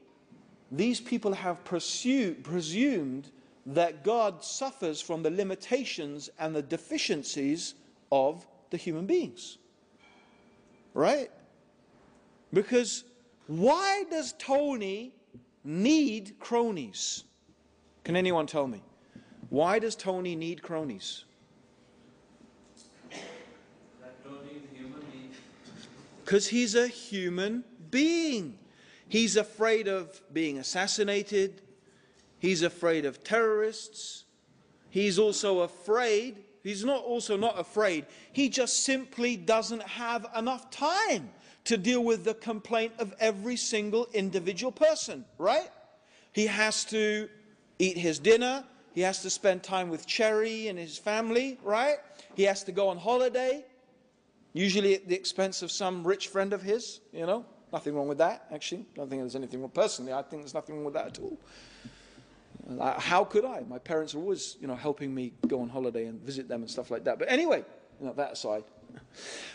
these people have presumed that God suffers from the limitations and the deficiencies of the human beings. Right? Because why does Tony need cronies? Can anyone tell me? Why does Tony need cronies? That Tony is a human being. Because he's a human being. He's afraid of being assassinated. He's afraid of terrorists. He's also afraid. He's not afraid. He just simply doesn't have enough time to deal with the complaint of every single individual person, right? He has to eat his dinner. He has to spend time with Cherry and his family, right? He has to go on holiday, usually at the expense of some rich friend of his, Nothing wrong with that, actually. I don't think there's anything wrong. Personally, I think there's nothing wrong with that at all. How could I? My parents are always, helping me go on holiday and visit them and stuff like that. But anyway, that aside.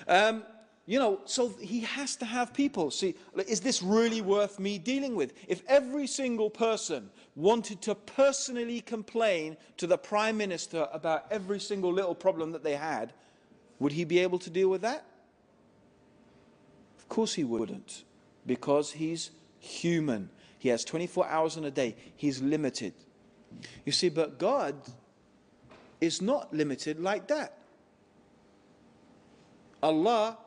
So he has to have people. See, is this really worth me dealing with? If every single person wanted to personally complain to the Prime Minister about every single little problem that they had, would he be able to deal with that? Of course he wouldn't, because he's human. He has 24 hours in a day. He's limited. You see, but God is not limited like that. Allah,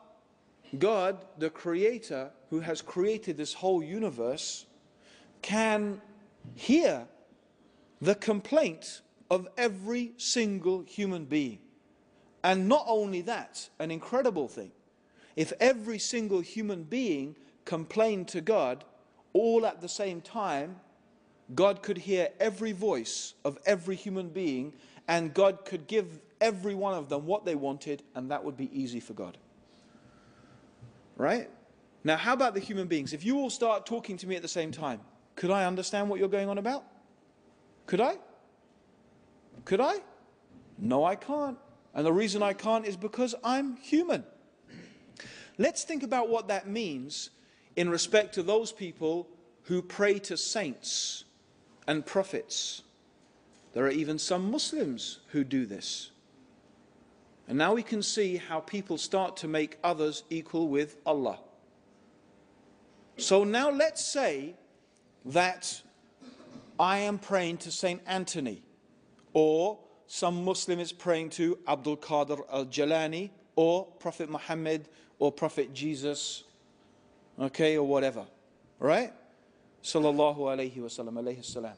God, the Creator, who has created this whole universe, can hear the complaint of every single human being. And not only that, an incredible thing, if every single human being complained to God all at the same time, God could hear every voice of every human being, and God could give every one of them what they wanted, and that would be easy for God. Right? Now, how about the human beings? If you all start talking to me at the same time, could I understand what you're going on about? Could I? Could I? No, I can't. And the reason I can't is because I'm human. Let's think about what that means in respect to those people who pray to saints and prophets. There are even some Muslims who do this. And now we can see how people start to make others equal with Allah. So now let's say that I am praying to Saint Anthony, or some Muslim is praying to Abdul Qadir al-Jalani, or Prophet Muhammad, or Prophet Jesus, okay, or whatever, right? Sallallahu alayhi wa sallam, alayhi salam.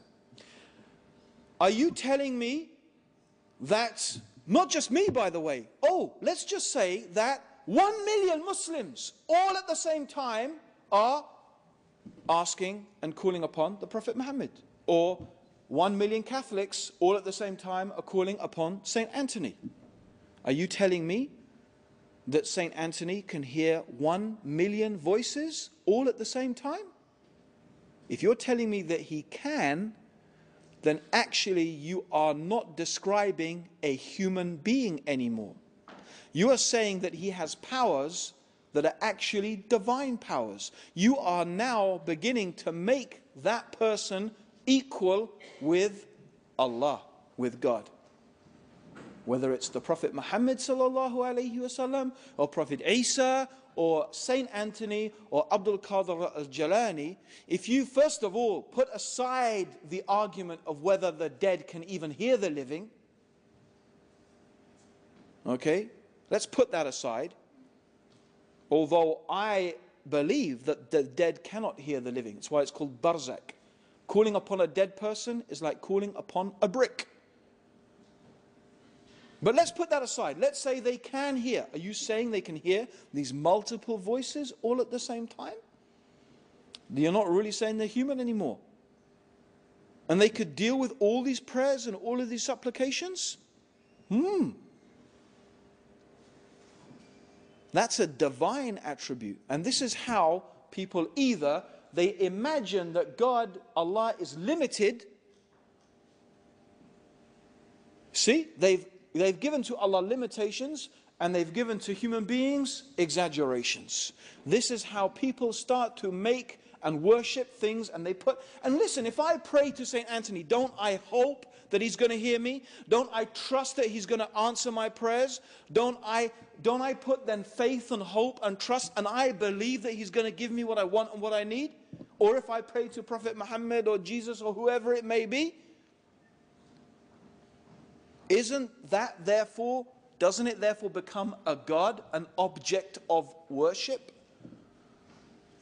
Are you telling me that, not just me by the way, let's just say that 1 million Muslims all at the same time are asking and calling upon the Prophet Muhammad, or 1 million Catholics all at the same time are calling upon Saint Anthony? Are you telling me that Saint Anthony can hear 1 million voices all at the same time? If you're telling me that he can, then actually you are not describing a human being anymore. You are saying that he has powers that are actually divine powers. You are now beginning to make that person equal with Allah, with God. Whether it's the Prophet Muhammad sallallahu alayhi wasallam, or Prophet Isa, or Saint Anthony, or Abdul Qadir al-Jalani, if you first of all put aside the argument of whether the dead can even hear the living, okay, let's put that aside. Although I believe that the dead cannot hear the living. That's why it's called barzak. Calling upon a dead person is like calling upon a brick. But let's put that aside. Let's say they can hear. Are you saying they can hear these multiple voices all at the same time? You're not really saying they're human anymore. And they could deal with all these prayers and all of these supplications? That's a divine attribute. And this is how people either they imagine that God, Allah, is limited. See, they've given to Allah limitations, and they've given to human beings exaggerations. This is how people start to make and worship things, and listen, if I pray to Saint Anthony, don't I hope that he's going to hear me? Don't I trust that he's going to answer my prayers? Don't I put then faith and hope and trust, and I believe that he's going to give me what I want and what I need? Or if I pray to Prophet Muhammad or Jesus or whoever it may be, doesn't it therefore become a God, an object of worship?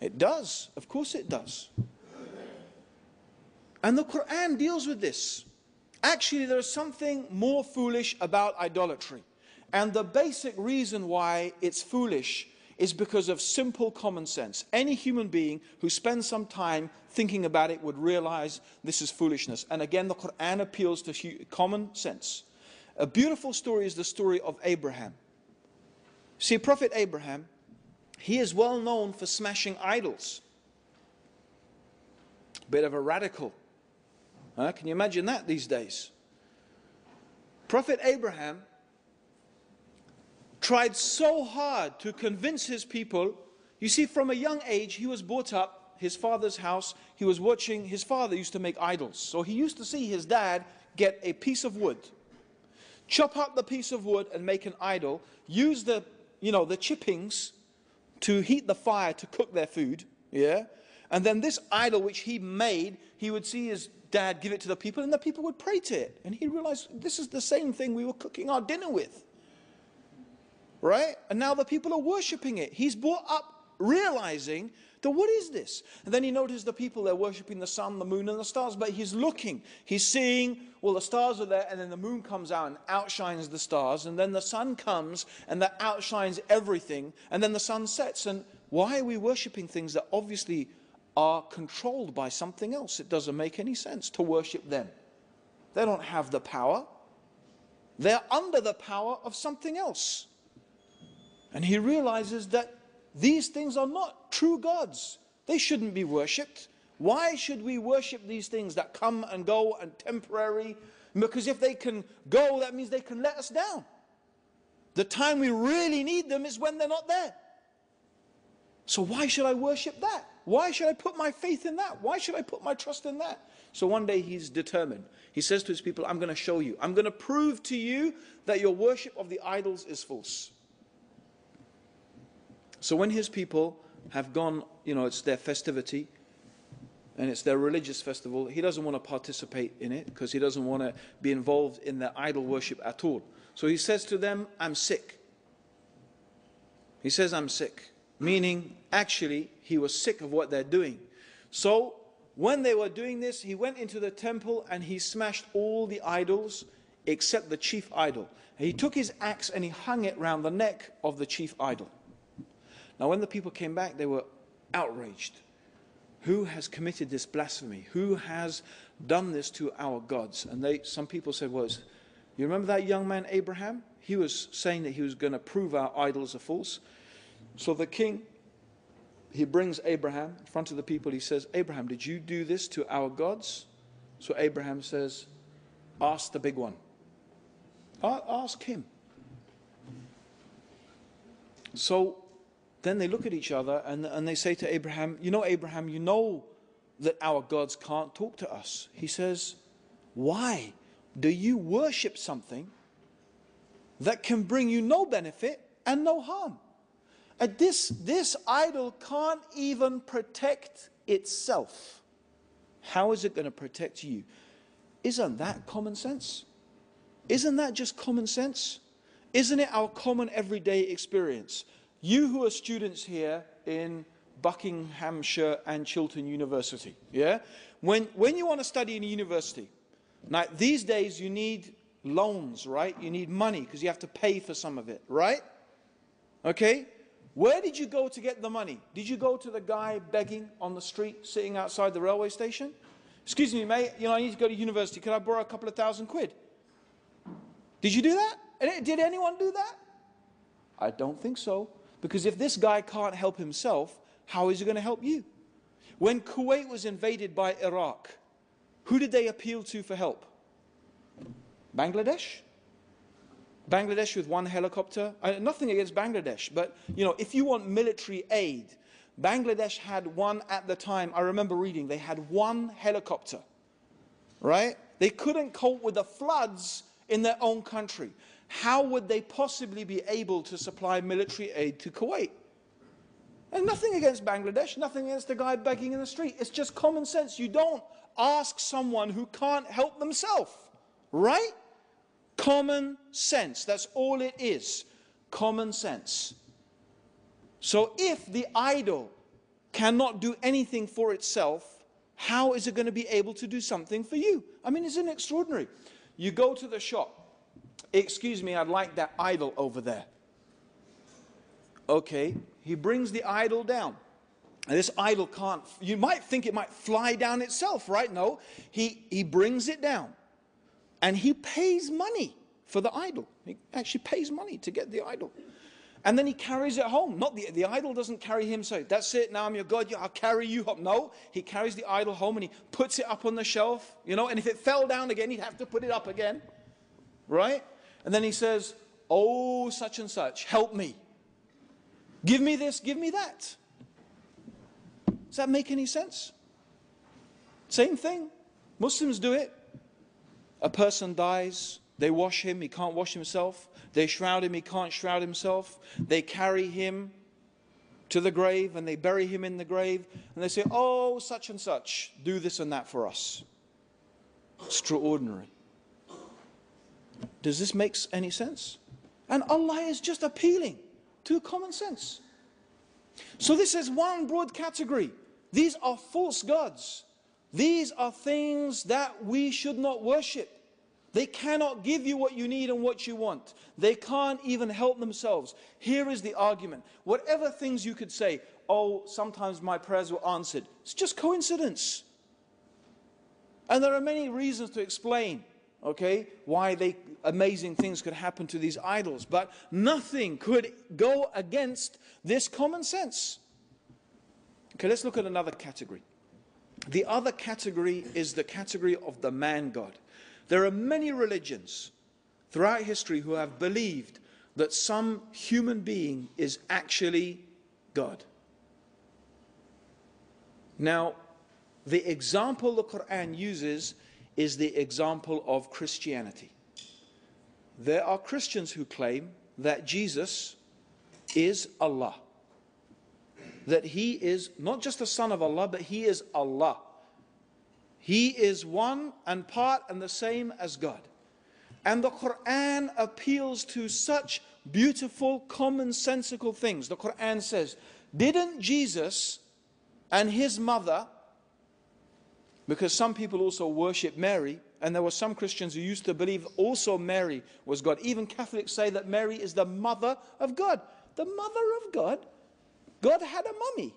It does, of course it does. And the Quran deals with this. Actually, there is something more foolish about idolatry. And the basic reason why it's foolish is because of simple common sense. Any human being who spends some time thinking about it would realize this is foolishness. And again, the Quran appeals to common sense. A beautiful story is the story of Abraham. See, Prophet Abraham, he is well known for smashing idols. Bit of a radical. Can you imagine that these days? Prophet Abraham tried so hard to convince his people. You see, from a young age, he was brought up, his father's house. He was watching, his father used to make idols. So he used to see his dad get a piece of wood, chop up the piece of wood and make an idol, use the chippings to heat the fire to cook their food, yeah? And then this idol which he made, he would see his dad give it to the people, and the people would pray to it. And he realized, this is the same thing we were cooking our dinner with. Right? And now the people are worshipping it. He's brought up realizing that what is this? And then he noticed the people, they're worshipping the sun, the moon, and the stars. But he's looking, he's seeing, well, the stars are there, and then the moon comes out and outshines the stars. And then the sun comes and that outshines everything. And then the sun sets. And why are we worshipping things that obviously are controlled by something else? It doesn't make any sense to worship them. They don't have the power. They're under the power of something else. And he realizes that these things are not true gods. They shouldn't be worshipped. Why should we worship these things that come and go and temporary? Because if they can go, that means they can let us down. The time we really need them is when they're not there. So why should I worship that? Why should I put my faith in that? Why should I put my trust in that? So one day he's determined. He says to his people, I'm going to show you. I'm going to prove to you that your worship of the idols is false. So when his people have gone, it's their festivity, and it's their religious festival, he doesn't want to participate in it because he doesn't want to be involved in their idol worship at all. So he says to them, I'm sick. He says, I'm sick. Meaning, actually, he was sick of what they're doing. So, when they were doing this, he went into the temple and he smashed all the idols except the chief idol. And he took his axe and he hung it round the neck of the chief idol. Now, when the people came back, they were outraged. Who has committed this blasphemy? Who has done this to our gods? And some people said, well, you remember that young man, Abraham? He was saying that he was going to prove our idols are false. So the king, he brings Abraham in front of the people. He says, Abraham, did you do this to our gods? So Abraham says, ask the big one. Ask him. So then they look at each other and they say to Abraham, Abraham, you know that our gods can't talk to us. He says, why do you worship something that can bring you no benefit and no harm? This idol can't even protect itself. How is it going to protect you? Isn't that common sense? Isn't that just common sense? Isn't it our common everyday experience? You who are students here in Buckinghamshire and Chiltern University, yeah? When you want to study in a university, now these days you need loans, right? You need money because you have to pay for some of it, right? Okay? Where did you go to get the money? Did you go to the guy begging on the street, sitting outside the railway station? Excuse me, mate, I need to go to university. Could I borrow a couple of £1,000? Did you do that? Did anyone do that? I don't think so. Because if this guy can't help himself, how is he going to help you? When Kuwait was invaded by Iraq, who did they appeal to for help? Bangladesh? Bangladesh with one helicopter. Nothing against Bangladesh, but if you want military aid, Bangladesh had one at the time. I remember reading they had one helicopter, right? They couldn't cope with the floods in their own country. How would they possibly be able to supply military aid to Kuwait? And nothing against Bangladesh, nothing against the guy begging in the street. It's just common sense. You don't ask someone who can't help themselves, right? Common sense. That's all it is. Common sense. So if the idol cannot do anything for itself, how is it going to be able to do something for you? I mean, isn't it extraordinary? You go to the shop. Excuse me, I'd like that idol over there. Okay, he brings the idol down. And this idol can't, you might think it might fly down itself, right? No, he brings it down. And he pays money for the idol. He actually pays money to get the idol. And then he carries it home. Not the idol doesn't carry him, so that's it, now I'm your God, I'll carry you home. No, he carries the idol home and he puts it up on the shelf, and if it fell down again, he'd have to put it up again. Right? And then he says, oh, such and such, help me. Give me this, give me that. Does that make any sense? Same thing. Muslims do it. A person dies, they wash him, he can't wash himself. They shroud him, he can't shroud himself. They carry him to the grave and they bury him in the grave. And they say, oh, such and such, do this and that for us. Extraordinary. Does this make any sense? And Allah is just appealing to common sense. So this is one broad category. These are false gods. These are things that we should not worship. They cannot give you what you need and what you want. They can't even help themselves. Here is the argument. Whatever things you could say, oh, sometimes my prayers were answered. It's just coincidence. And there are many reasons to explain, okay, why amazing things could happen to these idols. But nothing could go against this common sense. Okay, let's look at another category. The other category is the category of the man God. There are many religions throughout history who have believed that some human being is actually God. Now, the example the Quran uses is the example of Christianity. There are Christians who claim that Jesus is Allah. That he is not just the son of Allah, but he is Allah. He is one and part and the same as God. And the Quran appeals to such beautiful, commonsensical things. The Quran says, didn't Jesus and his mother, because some people also worship Mary, and there were some Christians who used to believe also Mary was God. Even Catholics say that Mary is the mother of God. The mother of God? God had a mummy.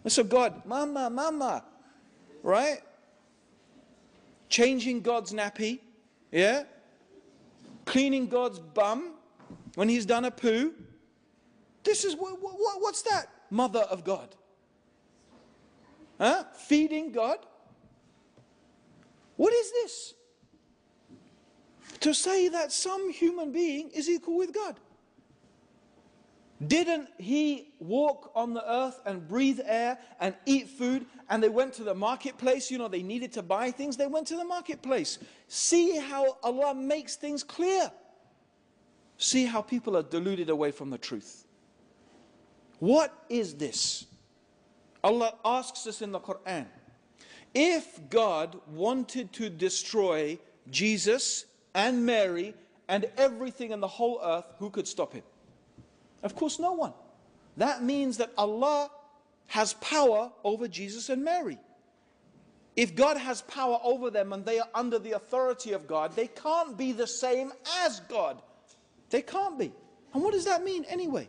And so God, mama, mama, right? Changing God's nappy, yeah? Cleaning God's bum when he's done a poo. This is, what's that? Mother of God. Huh? Feeding God. What is this? To say that some human being is equal with God. Didn't he walk on the earth and breathe air and eat food? And they went to the marketplace. They needed to buy things. They went to the marketplace. See how Allah makes things clear. See how people are deluded away from the truth. What is this? Allah asks us in the Quran, if God wanted to destroy Jesus and Mary and everything in the whole earth, who could stop him? Of course, no one. That means that Allah has power over Jesus and Mary. If God has power over them and they are under the authority of God, they can't be the same as God. They can't be. And what does that mean anyway?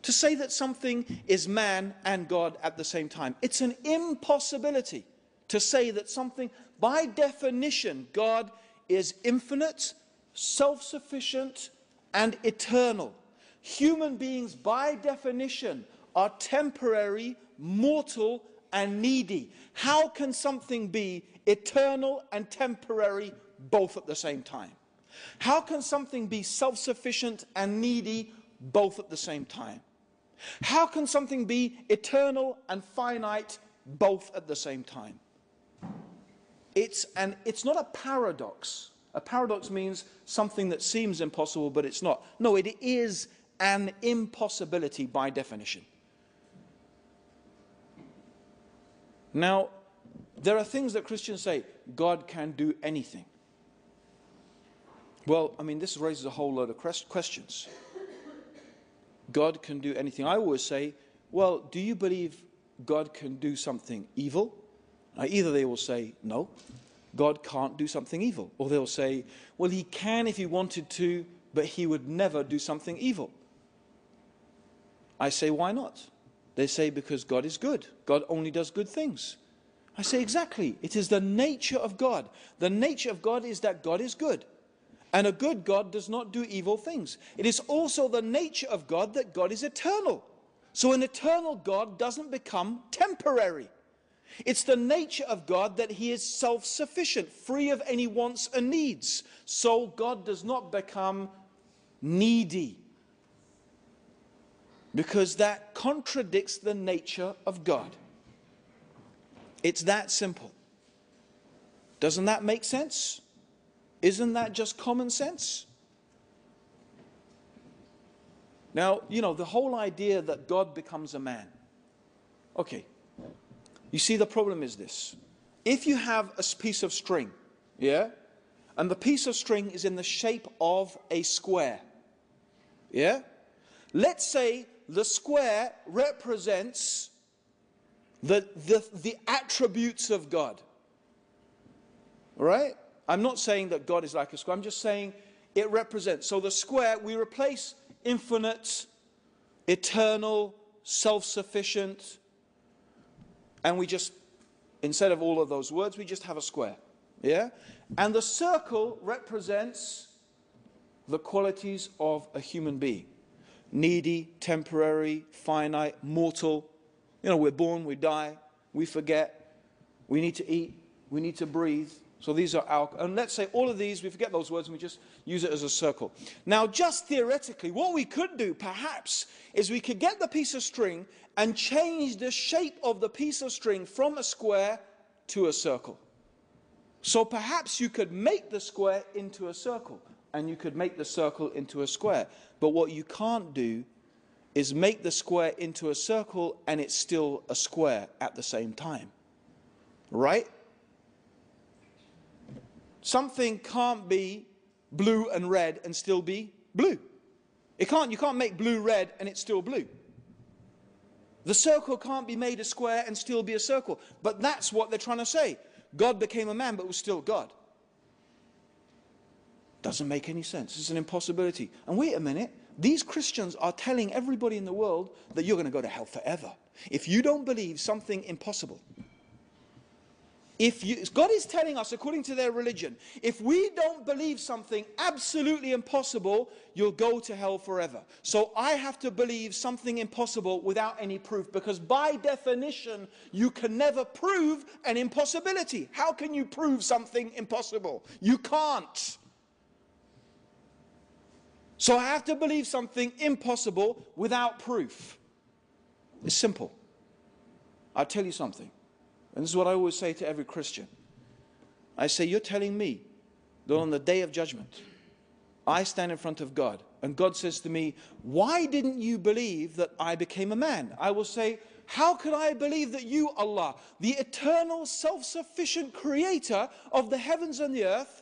To say that something is man and God at the same time. It's an impossibility to say that something, by definition, God is infinite, self-sufficient, and eternal. Human beings, by definition, are temporary, mortal, and needy. How can something be eternal and temporary both at the same time? How can something be self-sufficient and needy both at the same time? How can something be eternal and finite both at the same time? It's not a paradox. A paradox means something that seems impossible, but it's not. No, it is an impossibility by definition. Now, there are things that Christians say, God can do anything. Well, this raises a whole load of questions. God can do anything. I always say, well, do you believe God can do something evil? Either they will say, no, God can't do something evil. Or they'll say, well, he can if he wanted to, but he would never do something evil. I say, why not? They say, because God is good. God only does good things. I say, exactly. It is the nature of God. The nature of God is that God is good. And a good God does not do evil things. It is also the nature of God that God is eternal. So an eternal God doesn't become temporary. It's the nature of God that he is self-sufficient, free of any wants and needs. So God does not become needy, because that contradicts the nature of God. It's that simple. Doesn't that make sense? Isn't that just common sense? Now, you know, the whole idea that God becomes a man. Okay. You see, the problem is this. If you have a piece of string, yeah, and the piece of string is in the shape of a square, yeah, let's say the square represents the attributes of God, right? I'm not saying that God is like a square, I'm just saying it represents. So the square, we replace infinite, eternal, self-sufficient, and we just, instead of all of those words, we just have a square. Yeah? And the circle represents the qualities of a human being. Needy, temporary, finite, mortal. You know, we're born, we die, we forget, we need to eat, we need to breathe. So these are our, and let's say all of these, we forget those words and we just use it as a circle. Now, just theoretically, what we could do, perhaps, is we could get the piece of string and change the shape of the piece of string from a square to a circle. So perhaps you could make the square into a circle, and you could make the circle into a square. But what you can't do is make the square into a circle and it's still a square at the same time. Right? Something can't be blue and red and still be blue. You can't make blue red and it's still blue. The circle can't be made a square and still be a circle. But that's what they're trying to say. God became a man but was still God. Doesn't make any sense. It's an impossibility. And wait a minute. These Christians are telling everybody in the world that you're going to go to hell forever if you don't believe something impossible. God is telling us, according to their religion, if we don't believe something absolutely impossible, you'll go to hell forever. So I have to believe something impossible without any proof, because by definition, you can never prove an impossibility. How can you prove something impossible? You can't. So I have to believe something impossible without proof. It's simple. I'll tell you something. And this is what I always say to every Christian. I say, you're telling me that on the day of judgment, I stand in front of God, and God says to me, why didn't you believe that I became a man? I will say, how could I believe that you, Allah, the eternal, self-sufficient creator of the heavens and the earth,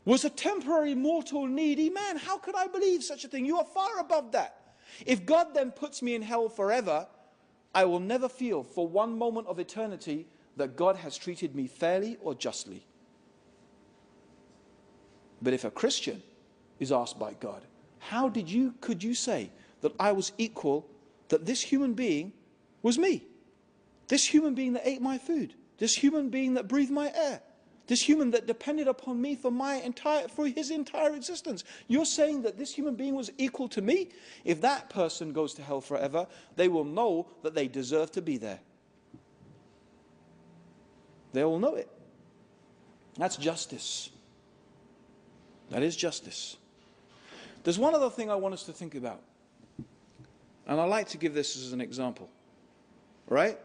was a temporary, mortal, needy man? How could I believe such a thing? You are far above that. If God then puts me in hell forever, I will never feel for one moment of eternity that God has treated me fairly or justly. But if a Christian is asked by God, how could you say that I was equal, that this human being was me? This human being that ate my food, this human being that breathed my air, this human that depended upon me for his entire existence. You're saying that this human being was equal to me? If that person goes to hell forever, they will know that they deserve to be there. They all know it. That's justice. That is justice. There's one other thing I want us to think about. And I like to give this as an example. Right?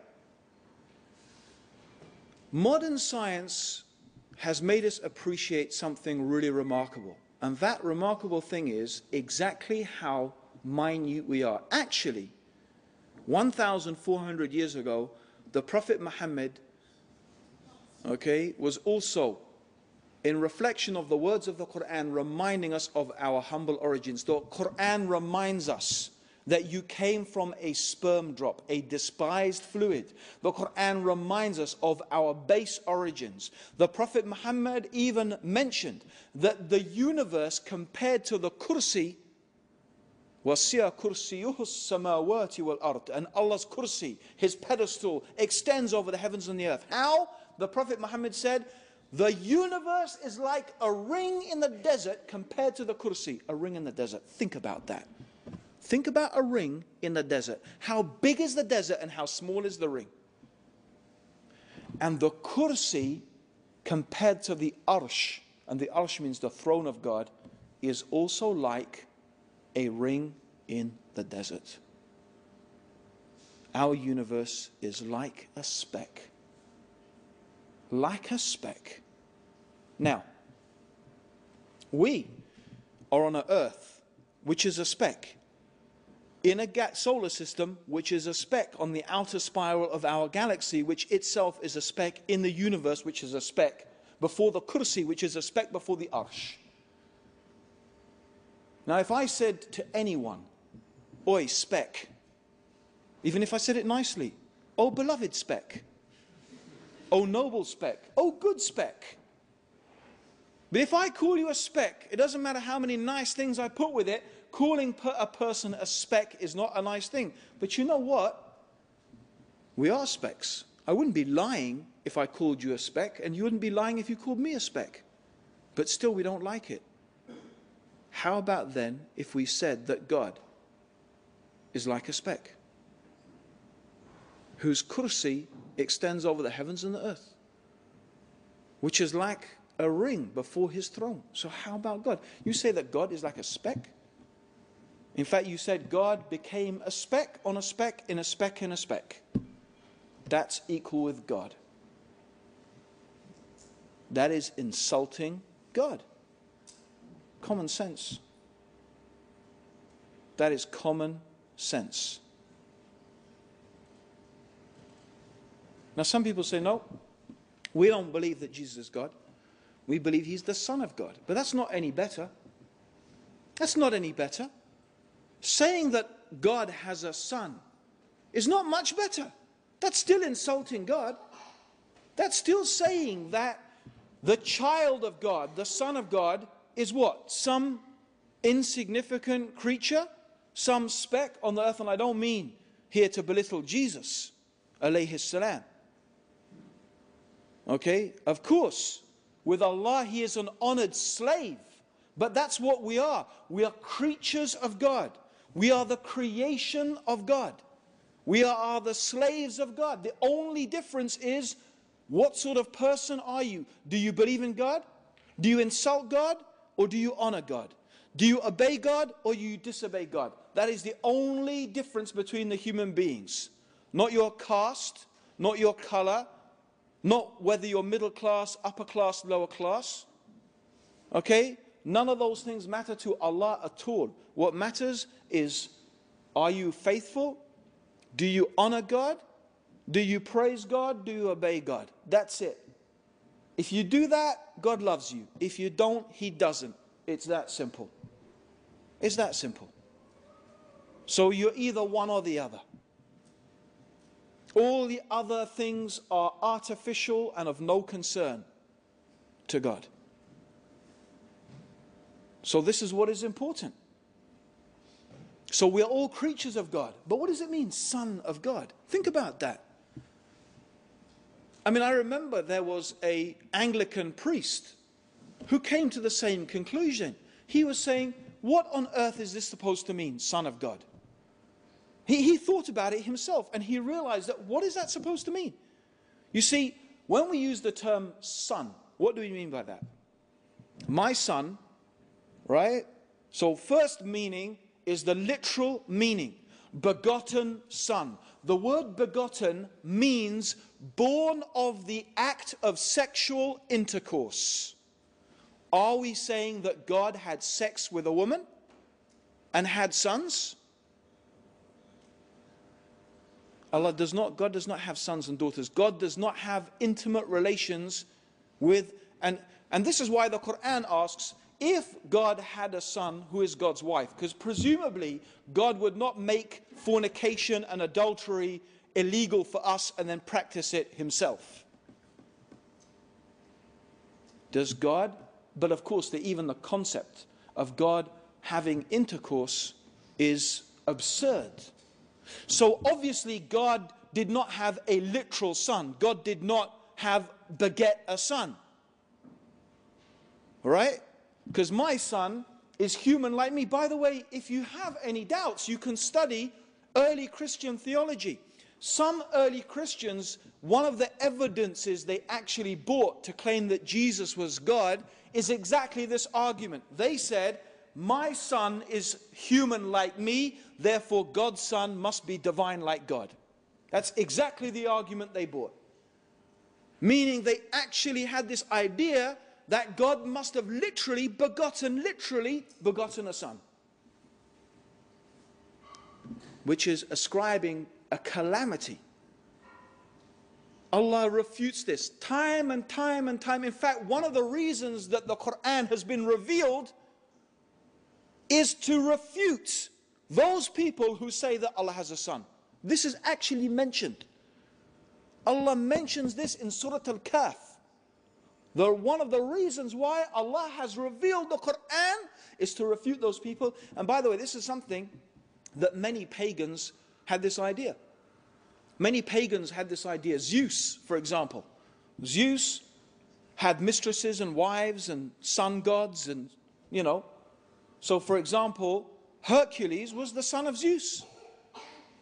Modern science has made us appreciate something really remarkable. And that remarkable thing is exactly how minute we are. Actually, 1,400 years ago, the Prophet Muhammad, was also, in reflection of the words of the Quran, reminding us of our humble origins. The Quran reminds us that you came from a sperm drop, a despised fluid. The Quran reminds us of our base origins. The Prophet Muhammad even mentioned that the universe compared to the kursi, وَسِيَ كُرْسِيُهُ السَّمَاوَاتِ وَالْأَرْضِ, and Allah's kursi, his pedestal, extends over the heavens and the earth. How? The Prophet Muhammad said, The universe is like a ring in the desert compared to the kursi, a ring in the desert. Think about that. Think about a ring in the desert. How big is the desert and how small is the ring? And the kursi compared to the arsh, and the arsh means the throne of God, is also like a ring in the desert. Our universe is like a speck. Like a speck. Now, we are on an earth, which is a speck, in a solar system, which is a speck on the outer spiral of our galaxy, which itself is a speck in the universe, which is a speck before the kursi, which is a speck before the arsh. Now, if I said to anyone, oi, speck, even if I said it nicely, oh, beloved speck, oh, noble speck, oh, good speck. But if I call you a speck, it doesn't matter how many nice things I put with it, calling a person a speck is not a nice thing. But you know what? We are specks. I wouldn't be lying if I called you a speck, and you wouldn't be lying if you called me a speck. But still, we don't like it. How about then if we said that God is like a speck, whose kursi extends over the heavens and the earth, which is like a ring before his throne? So how about God? You say that God is like a speck? In fact, you said God became a speck on a speck in a speck in a speck. That's equal with God. That is insulting God. Common sense. That is common sense. Now some people say, no, we don't believe that Jesus is God. We believe he's the Son of God. But that's not any better. That's not any better. Saying that God has a son is not much better. That's still insulting God. That's still saying that the child of God, the Son of God, is what? Some insignificant creature? Some speck on the earth? And I don't mean here to belittle Jesus, alayhi salam. Okay? Of course, with Allah, he is an honored slave. But that's what we are. We are creatures of God. We are the creation of God. We are the slaves of God. The only difference is, what sort of person are you? Do you believe in God? Do you insult God? Or do you honor God? Do you obey God or you disobey God? That is the only difference between the human beings. Not your caste, not your color, not whether you're middle class, upper class, lower class. Okay? None of those things matter to Allah at all. What matters is, are you faithful? Do you honor God? Do you praise God? Do you obey God? That's it. If you do that, God loves you. If you don't, he doesn't. It's that simple. It's that simple. So you're either one or the other. All the other things are artificial and of no concern to God. So this is what is important. So we are all creatures of God. But what does it mean, son of God? Think about that. I mean, I remember there was an Anglican priest who came to the same conclusion. He was saying, what on earth is this supposed to mean, son of God? He thought about it himself, and he realized that, what is that supposed to mean? You see, when we use the term son, what do we mean by that? My son, right? So first meaning is the literal meaning, begotten son. The word begotten means born of the act of sexual intercourse. Are we saying that God had sex with a woman and had sons? God does not have sons and daughters. God does not have intimate relations with, and this is why the Quran asks, if God had a son, who is God's wife? Because presumably God would not make fornication and adultery illegal for us and then practice it himself. Does God? But of course, even the concept of God having intercourse is absurd. So obviously God did not have a literal son. God did not beget a son. right? Because my son is human like me. By the way, if you have any doubts, you can study early Christian theology. Some early Christians, one of the evidences they actually brought to claim that Jesus was God is exactly this argument. They said, my son is human like me, therefore God's son must be divine like God. That's exactly the argument they brought. Meaning they actually had this idea that God must have literally begotten a son. Which is ascribing a calamity. Allah refutes this time and time and time. In fact, one of the reasons that the Quran has been revealed is to refute those people who say that Allah has a son. This is actually mentioned. Allah mentions this in Surah Al-Kahf. One of the reasons why Allah has revealed the Quran is to refute those people. And by the way, this is something that many pagans had this idea. Many pagans had this idea. Zeus, for example. Zeus had mistresses and wives and sun gods and, you know. So, for example, Hercules was the son of Zeus.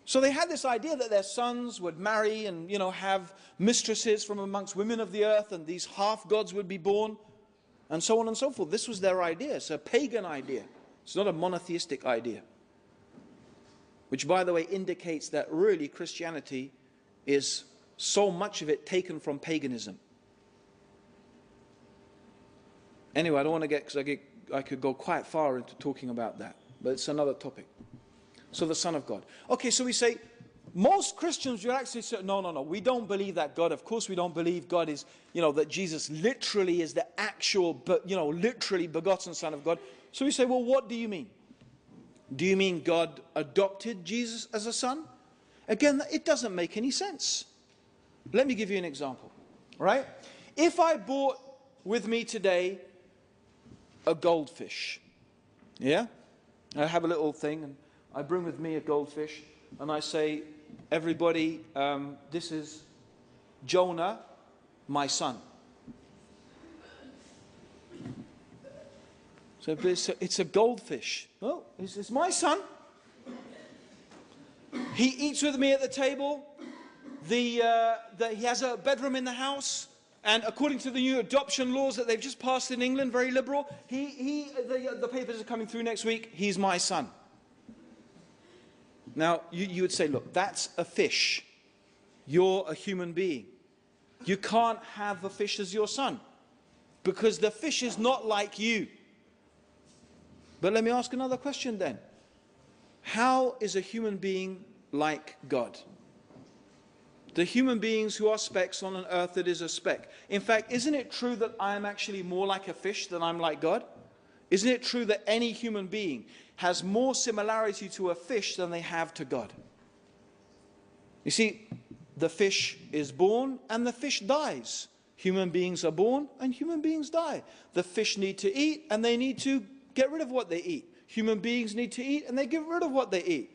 So they had this idea that their sons would marry and, you know, have mistresses from amongst women of the earth, and these half-gods would be born, and so on and so forth. This was their idea. It's a pagan idea. It's not a monotheistic idea. Which, by the way, indicates that really Christianity is so much of it taken from paganism. Anyway, I don't want to get, because I could go quite far into talking about that, but it's another topic. So the Son of God. Okay, so we say, most Christians would actually say, no, we don't believe that God. Of course we don't believe God is, you know, that Jesus literally is the actual, you know, literally begotten Son of God. So we say, well, what do you mean? Do you mean God adopted Jesus as a son? Again, it doesn't make any sense. Let me give you an example, right? If I brought with me today a goldfish, yeah? I have a little thing, and I bring with me a goldfish, and I say, everybody, this is Jonah, my son. So it's a goldfish. Oh, it's my son. He eats with me at the table. He has a bedroom in the house. And according to the new adoption laws that they've just passed in England, very liberal, the papers are coming through next week. He's my son. Now, you would say, look, that's a fish. You're a human being. You can't have a fish as your son, because the fish is not like you. But let me ask another question then. How is a human being like God? The human beings who are specks on an earth that is a speck. In fact, isn't it true that I am actually more like a fish than I'm like God? Isn't it true that any human being has more similarity to a fish than they have to God? You see, the fish is born and the fish dies. Human beings are born and human beings die. The fish need to eat and they need to get rid of what they eat. Human beings need to eat and they get rid of what they eat.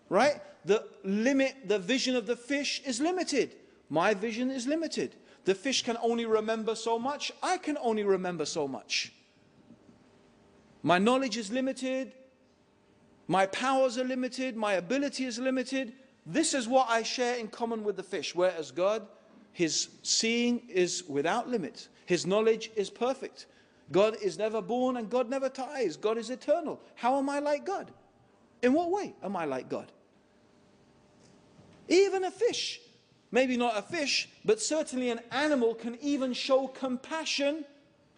Right? The vision of the fish is limited. My vision is limited. The fish can only remember so much. I can only remember so much. My knowledge is limited. My powers are limited. My ability is limited. This is what I share in common with the fish. Whereas God, his seeing is without limit. His knowledge is perfect. God is never born and God never dies. God is eternal. How am I like God? In what way am I like God? Even a fish, maybe not a fish, but certainly an animal can even show compassion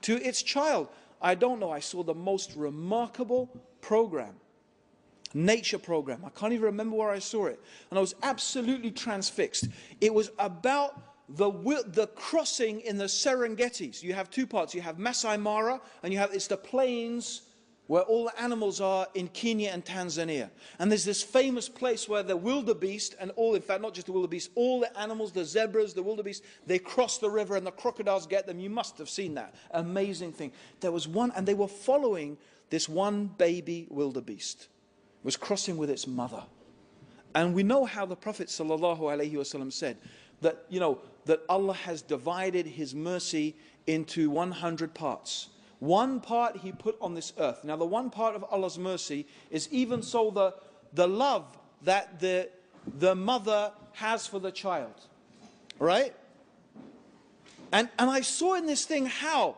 to its child. I don't know, I saw the most remarkable program, nature program. I can't even remember where I saw it. And I was absolutely transfixed. It was about the crossing in the Serengeti. So you have two parts. You have Masai Mara, and it's the plains where all the animals are in Kenya and Tanzania. And there's this famous place where the wildebeest and in fact, not just the wildebeest, all the animals, the zebras, the wildebeest, they cross the river and the crocodiles get them. You must have seen that. Amazing thing. There was one, and they were following this one baby wildebeest. It was crossing with its mother. And we know how the Prophet ﷺ said that, that Allah has divided his mercy into 100 parts. One part he put on this earth. Now the one part of Allah's mercy is even so the love that the mother has for the child. Right? And I saw in this thing how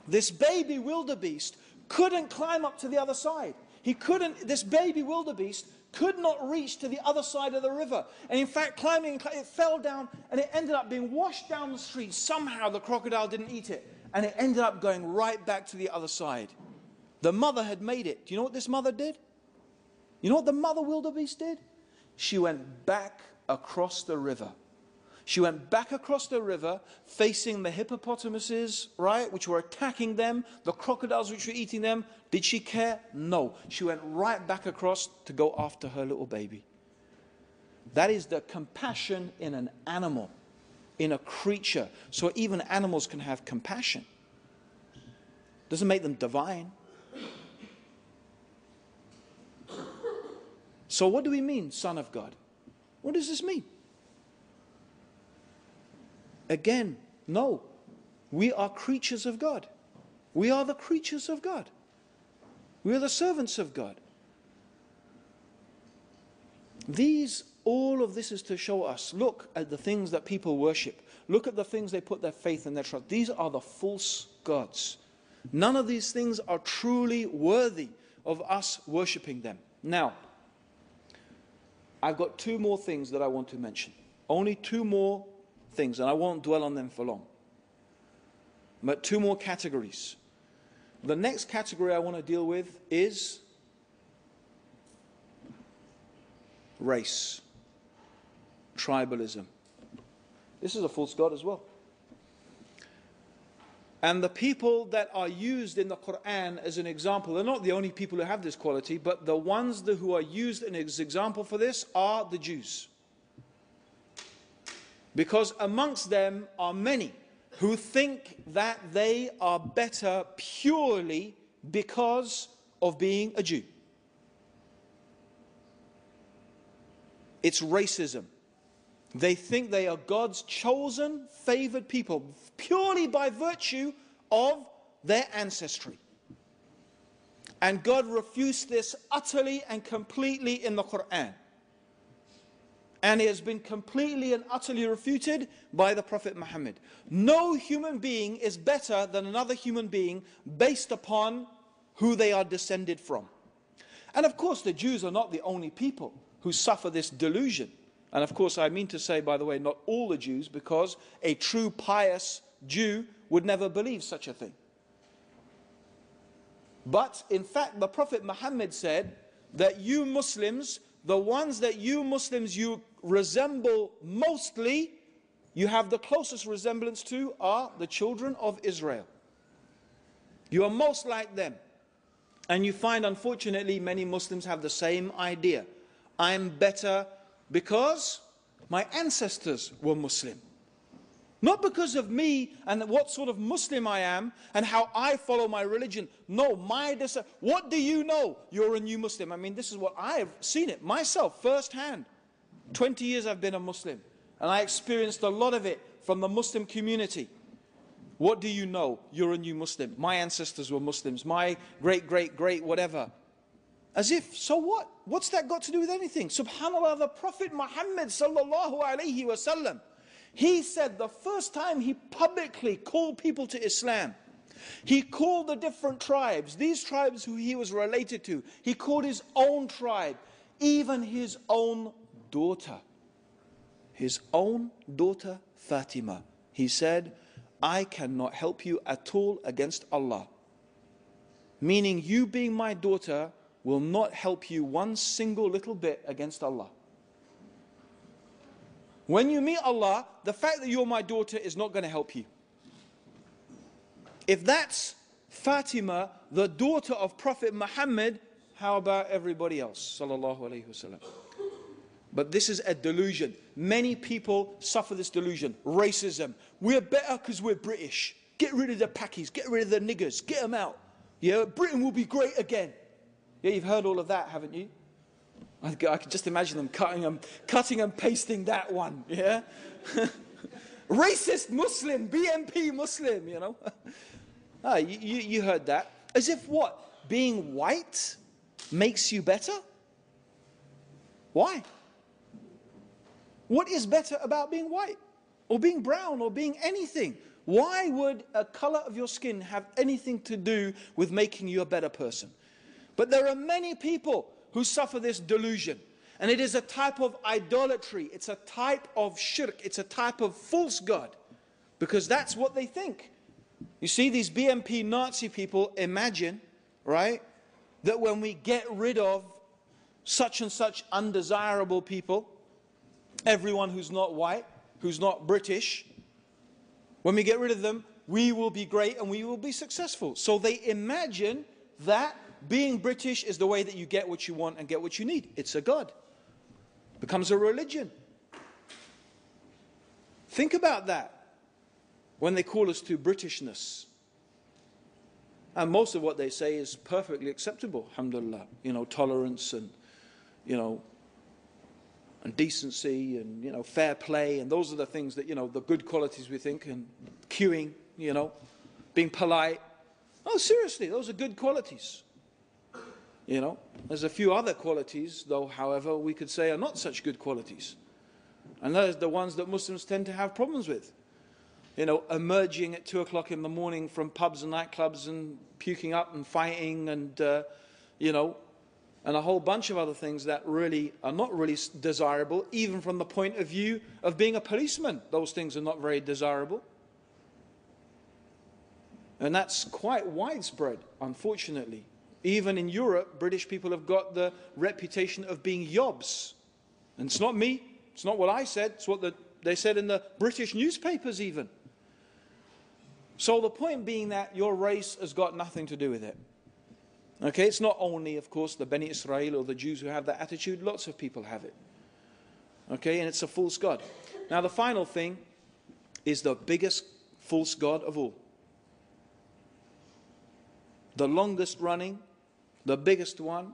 this baby wildebeest couldn't climb up to the other side. This baby wildebeest could not reach to the other side of the river. And in fact, climbing, it fell down and it ended up being washed down the street. Somehow the crocodile didn't eat it. And it ended up going right back to the other side. The mother had made it. Do you know what this mother did? You know what the mother wildebeest did? She went back across the river. She went back across the river, facing the hippopotamuses, right, which were attacking them, the crocodiles which were eating them. Did she care? No. She went right back across to go after her little baby. That is the compassion in an animal, in a creature. So even animals can have compassion. Doesn't make them divine. So what do we mean, Son of God? What does this mean? Again, no. We are creatures of God. We are the creatures of God. We are the servants of God. All of this is to show us, look at the things that people worship. Look at the things they put their faith and their trust. These are the false gods. None of these things are truly worthy of us worshipping them. Now, I've got two more things that I want to mention. Only two more things, and I won't dwell on them for long. But two more categories. The next category I want to deal with is race, tribalism. This is a false god as well. And the people that are used in the Quran as an example, they're not the only people who have this quality, but the ones who are used as an example for this are the Jews. Because amongst them are many who think that they are better purely because of being a Jew. It's racism. They think they are God's chosen, favored people purely by virtue of their ancestry. And God refused this utterly and completely in the Quran. And it has been completely and utterly refuted by the Prophet Muhammad. No human being is better than another human being based upon who they are descended from. And of course, the Jews are not the only people who suffer this delusion. And of course, I mean to say, by the way, not all the Jews, because a true pious Jew would never believe such a thing. But in fact, the Prophet Muhammad said that you Muslims, the ones that you Muslims you resemble mostly, you have the closest resemblance to, are the children of Israel. You are most like them. And you find, unfortunately, many Muslims have the same idea. I'm better because my ancestors were Muslim. Not because of me and what sort of Muslim I am and how I follow my religion. No, what do you know? You're a new Muslim. I mean, this is what I've seen it myself firsthand. 20 years I've been a Muslim. And I experienced a lot of it from the Muslim community. What do you know? You're a new Muslim. My ancestors were Muslims. My great whatever. As if, so what? What's that got to do with anything? SubhanAllah, the Prophet Muhammad sallallahu alaihi wasallam, he said the first time he publicly called people to Islam, he called the different tribes, these tribes who he was related to, he called his own tribe, even his own daughter Fatima. He said, I cannot help you at all against Allah. Meaning you being my daughter will not help you one single little bit against Allah. When you meet Allah, the fact that you're my daughter is not going to help you. If that's Fatima, the daughter of Prophet Muhammad, how about everybody else? Sallallahu Alaihi Wasallam. But this is a delusion. Many people suffer this delusion. Racism. We're better because we're British. Get rid of the Pakis. Get rid of the niggers. Get them out. Yeah, Britain will be great again. Yeah, you've heard all of that, haven't you? I can just imagine them cutting and pasting that one, yeah? Racist Muslim, BNP Muslim, you know? Ah, you heard that. As if what? Being white makes you better? Why? What is better about being white? Or being brown or being anything? Why would a color of your skin have anything to do with making you a better person? But there are many people who suffer this delusion. And it is a type of idolatry. It's a type of shirk. It's a type of false god. Because that's what they think. You see, these BMP Nazi people imagine, right, that when we get rid of such and such undesirable people, everyone who's not white, who's not British, when we get rid of them, we will be great and we will be successful. So they imagine that being British is the way that you get what you want and get what you need. It's a god. Becomes a religion. Think about that when they call us to Britishness. And most of what they say is perfectly acceptable, alhamdulillah. You know, tolerance and, you know, and decency and, you know, fair play. And those are the things that, you know, the good qualities we think. And queuing, you know, being polite. Oh, seriously, those are good qualities. You know, there's a few other qualities, though, however, we could say are not such good qualities. And those are the ones that Muslims tend to have problems with. You know, emerging at 2 o'clock in the morning from pubs and nightclubs and puking up and fighting and, you know, and a whole bunch of other things that really are not really desirable, even from the point of view of being a policeman. Those things are not very desirable. And that's quite widespread, unfortunately. Even in Europe, British people have got the reputation of being yobs. And it's not me, it's not what I said, it's what they said in the British newspapers even. So the point being that your race has got nothing to do with it. Okay, it's not only, of course, the Beni Israel or the Jews who have that attitude, lots of people have it. Okay, and it's a false god. Now the final thing is the biggest false god of all. The longest running, the biggest one,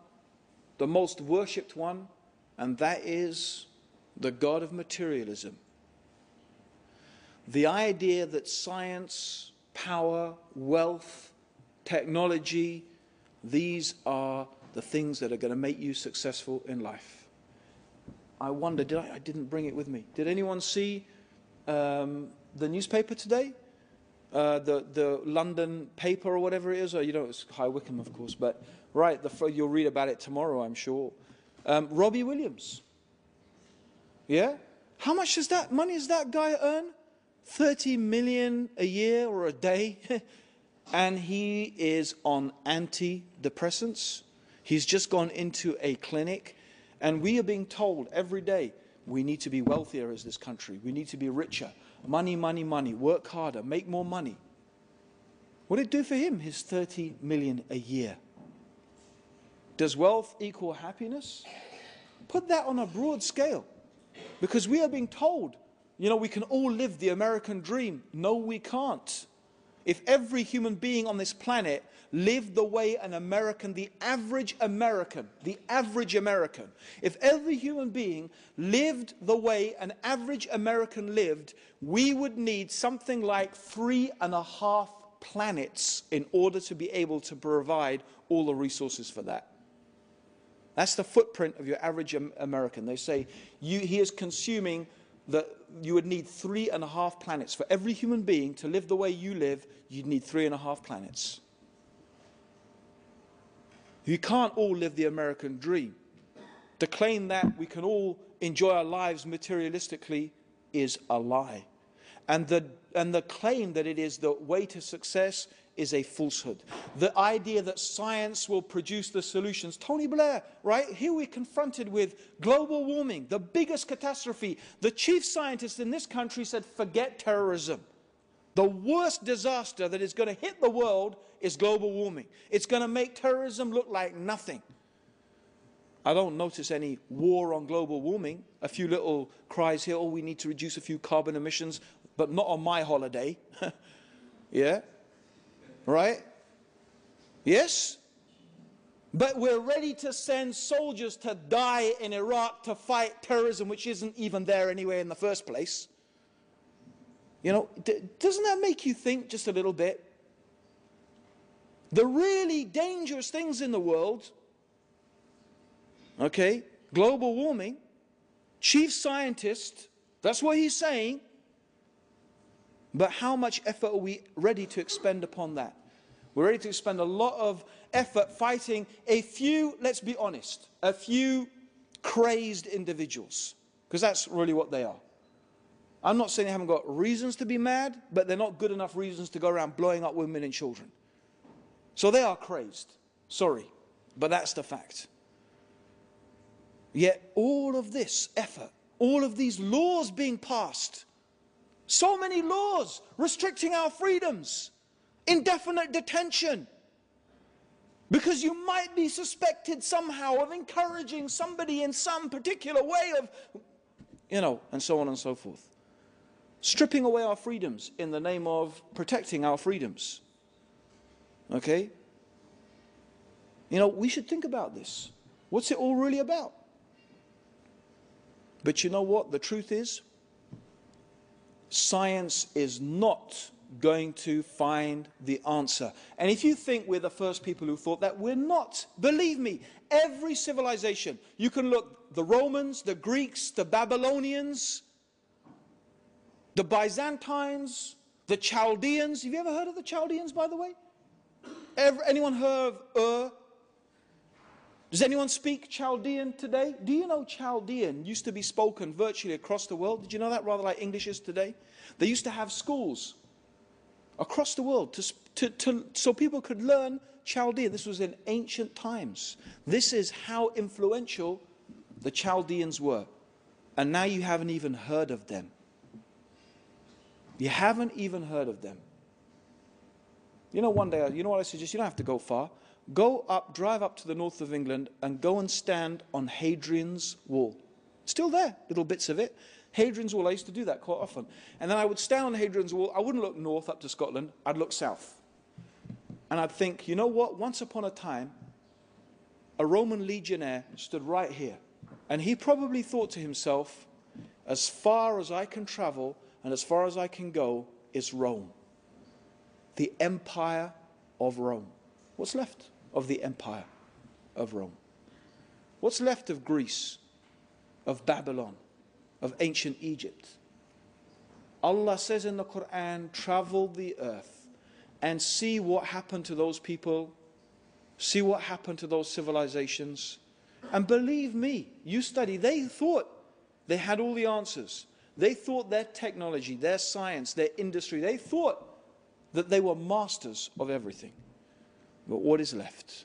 the most worshipped one, and that is the god of materialism. The idea that science, power, wealth, technology, these are the things that are going to make you successful in life. I wonder, I didn't bring it with me. Did anyone see the newspaper today? The London paper or whatever it is, or you know, it's High Wycombe, of course, but right, you'll read about it tomorrow, I'm sure. Robbie Williams. Yeah? How much money does that guy earn? 30 million a year or a day. And he is on antidepressants. He's just gone into a clinic. And we are being told every day, we need to be wealthier as this country. We need to be richer. Money, money, money. Work harder. Make more money. What did it do for him, his 30 million a year? Does wealth equal happiness? Put that on a broad scale. Because we are being told, you know, we can all live the American dream. No, we can't. If every human being on this planet lived the way an American, the average American, if every human being lived the way an average American lived, we would need something like 3.5 planets in order to be able to provide all the resources for that. That's the footprint of your average American. They say he is consuming you would need 3.5 planets. For every human being to live the way you live, you'd need 3.5 planets. You can't all live the American dream. To claim that we can all enjoy our lives materialistically is a lie. And the claim that it is the way to success is a falsehood. The idea that science will produce the solutions. Tony Blair, right? Here we're confronted with global warming, the biggest catastrophe. The chief scientist in this country said, forget terrorism. The worst disaster that is going to hit the world is global warming. It's going to make terrorism look like nothing. I don't notice any war on global warming. A few little cries here, oh, we need to reduce a few carbon emissions, but not on my holiday. Yeah? Right? Yes? But we're ready to send soldiers to die in Iraq to fight terrorism, which isn't even there anyway in the first place. You know, doesn't that make you think just a little bit? The really dangerous things in the world, okay, global warming, chief scientist, that's what he's saying. But how much effort are we ready to expend upon that? We're ready to expend a lot of effort fighting a few, let's be honest, a few crazed individuals. Because that's really what they are. I'm not saying they haven't got reasons to be mad, but they're not good enough reasons to go around blowing up women and children. So they are crazed. Sorry, but that's the fact. Yet all of this effort, all of these laws being passed, so many laws restricting our freedoms, indefinite detention, because you might be suspected somehow of encouraging somebody in some particular way of, and so on and so forth. Stripping away our freedoms in the name of protecting our freedoms. Okay? We should think about this. What's it all really about? But you know what? The truth is, science is not going to find the answer. And if you think we're the first people who thought that, we're not. Believe me, every civilization, you can look, the Romans, the Greeks, the Babylonians, the Byzantines, the Chaldeans. Have you ever heard of the Chaldeans, by the way? Anyone heard of Ur? Does anyone speak Chaldean today? Do you know Chaldean used to be spoken virtually across the world? Did you know that? Rather like English is today. They used to have schools across the world so people could learn Chaldean. This was in ancient times. This is how influential the Chaldeans were. And now you haven't even heard of them. You haven't even heard of them. One day, you know what I suggest? You don't have to go far. Go up, drive up to the north of England and go and stand on Hadrian's Wall. Still there, little bits of it. Hadrian's Wall, I used to do that quite often. And then I would stand on Hadrian's Wall. I wouldn't look north up to Scotland. I'd look south. And I'd think, you know what? Once upon a time, a Roman legionnaire stood right here. And he probably thought to himself, as far as I can travel and as far as I can go is Rome. The Empire of Rome. What's left of the Empire of Rome? What's left of Greece, of Babylon, of ancient Egypt? Allah says in the Quran, travel the earth and see what happened to those people, see what happened to those civilizations. And believe me, you study, they thought they had all the answers. They thought their technology, their science, their industry, they thought that they were masters of everything. But what is left?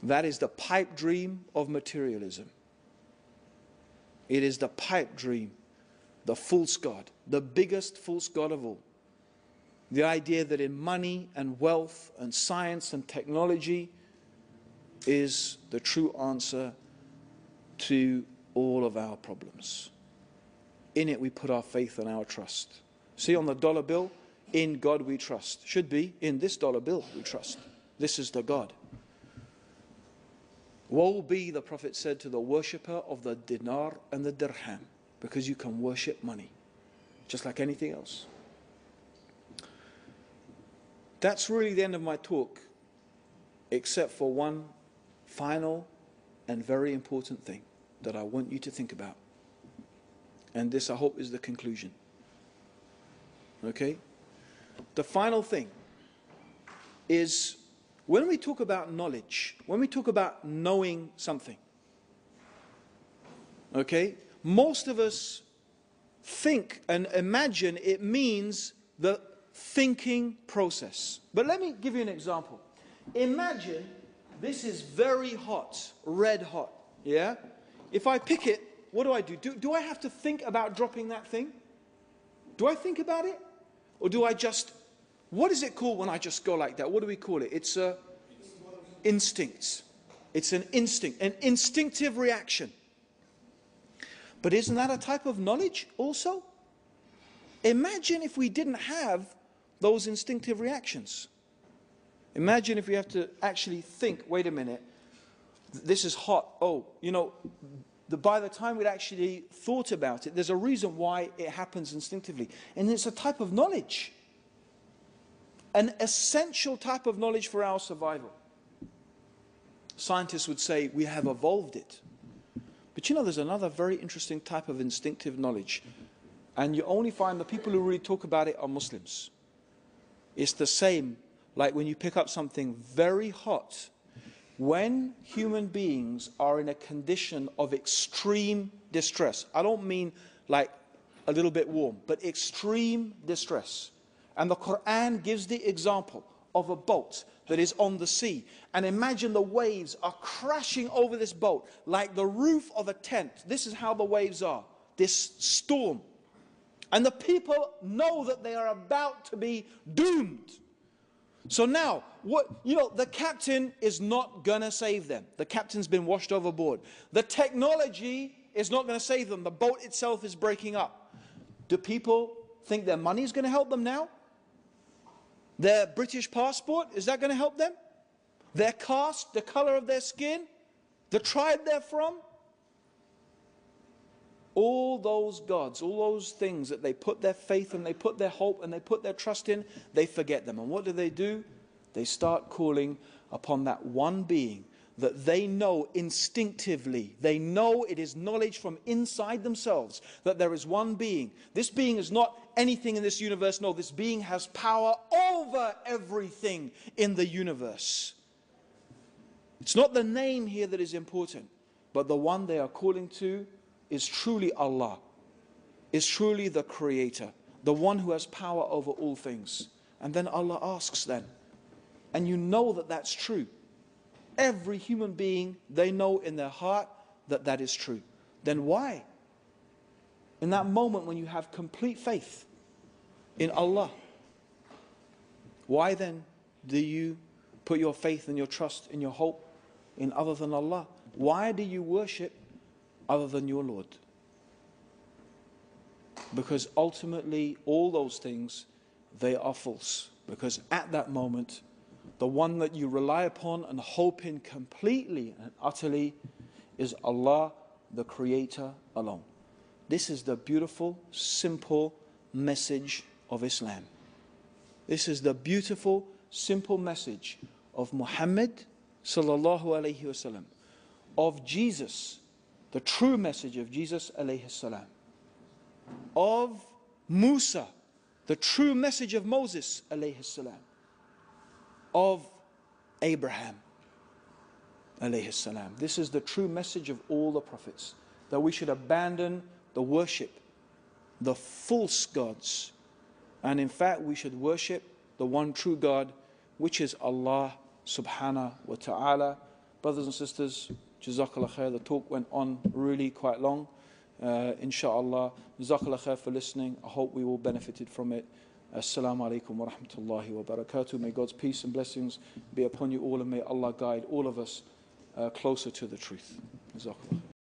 That is the pipe dream of materialism. It is the pipe dream, the false god, the biggest false god of all. The idea that in money and wealth and science and technology is the true answer to all of our problems. In it we put our faith and our trust. See on the dollar bill, in God we trust. Should be, in this dollar bill we trust. This is the God. Woe be, the Prophet said, to the worshipper of the dinar and the dirham, because you can worship money, just like anything else. That's really the end of my talk, except for one final and very important thing that I want you to think about. And this, I hope, is the conclusion. Okay? The final thing is, when we talk about knowledge, when we talk about knowing something, okay, most of us think and imagine it means the thinking process. But let me give you an example. Imagine this is very hot, red hot, yeah? If I pick it, what do? Do I have to think about dropping that thing? Do I think about it? Or do I just, what is it called when I just go like that? What do we call it? It's a instinct. It's an instinct, an instinctive reaction. But isn't that a type of knowledge also? Imagine if we didn't have those instinctive reactions. Imagine if we have to actually think, wait a minute, this is hot. Oh, you know, by the time we'd actually thought about it, there's a reason why it happens instinctively. And it's a type of knowledge. an essential type of knowledge for our survival. Scientists would say we have evolved it. But you know, there's another very interesting type of instinctive knowledge. And you only find the people who really talk about it are Muslims. It's the same, like when you pick up something very hot. When human beings are in a condition of extreme distress, I don't mean like a little bit warm, but extreme distress. And the Quran gives the example of a boat that is on the sea. And imagine the waves are crashing over this boat like the roof of a tent. This is how the waves are, this storm. And the people know that they are about to be doomed. So now, the captain is not going to save them. The captain's been washed overboard. The technology is not going to save them. The boat itself is breaking up. Do people think their money is going to help them now? Their British passport, is that going to help them? Their caste, the color of their skin, the tribe they're from? All those gods, all those things that they put their faith and they put their hope and they put their trust in, they forget them. And what do? They start calling upon that one being that they know instinctively. They know, it is knowledge from inside themselves that there is one being. This being is not anything in this universe. No, this being has power over everything in the universe. It's not the name here that is important, but the one they are calling to is truly Allah, is truly the Creator, the one who has power over all things. And then Allah asks then, and you know that that's true. Every human being, they know in their heart that that is true. Then why? In that moment when you have complete faith in Allah, why then do you put your faith and your trust and your hope in other than Allah? Why do you worship other than your Lord? Because ultimately all those things, they are false. Because at that moment, the one that you rely upon and hope in completely and utterly is Allah, the Creator alone. This is the beautiful, simple message of Islam. This is the beautiful, simple message of Muhammad sallallahu alayhi wasallam, of Jesus, the true message of Jesus alayhi salam, of Musa, the true message of Moses alayhi salam, of Abraham alayhi salam. This is the true message of all the prophets, that we should abandon the worship, the false gods, and in fact we should worship the one true God, which is Allah subhanahu wa ta'ala. Brothers and sisters, Jazakallah khair. The talk went on really quite long. Inshallah, Jazakallah khair for listening. I hope we all benefited from it. Assalamu alaikum wa rahmatullahi wa barakatuh. May God's peace and blessings be upon you all, and may Allah guide all of us closer to the truth. Jazakallah khair.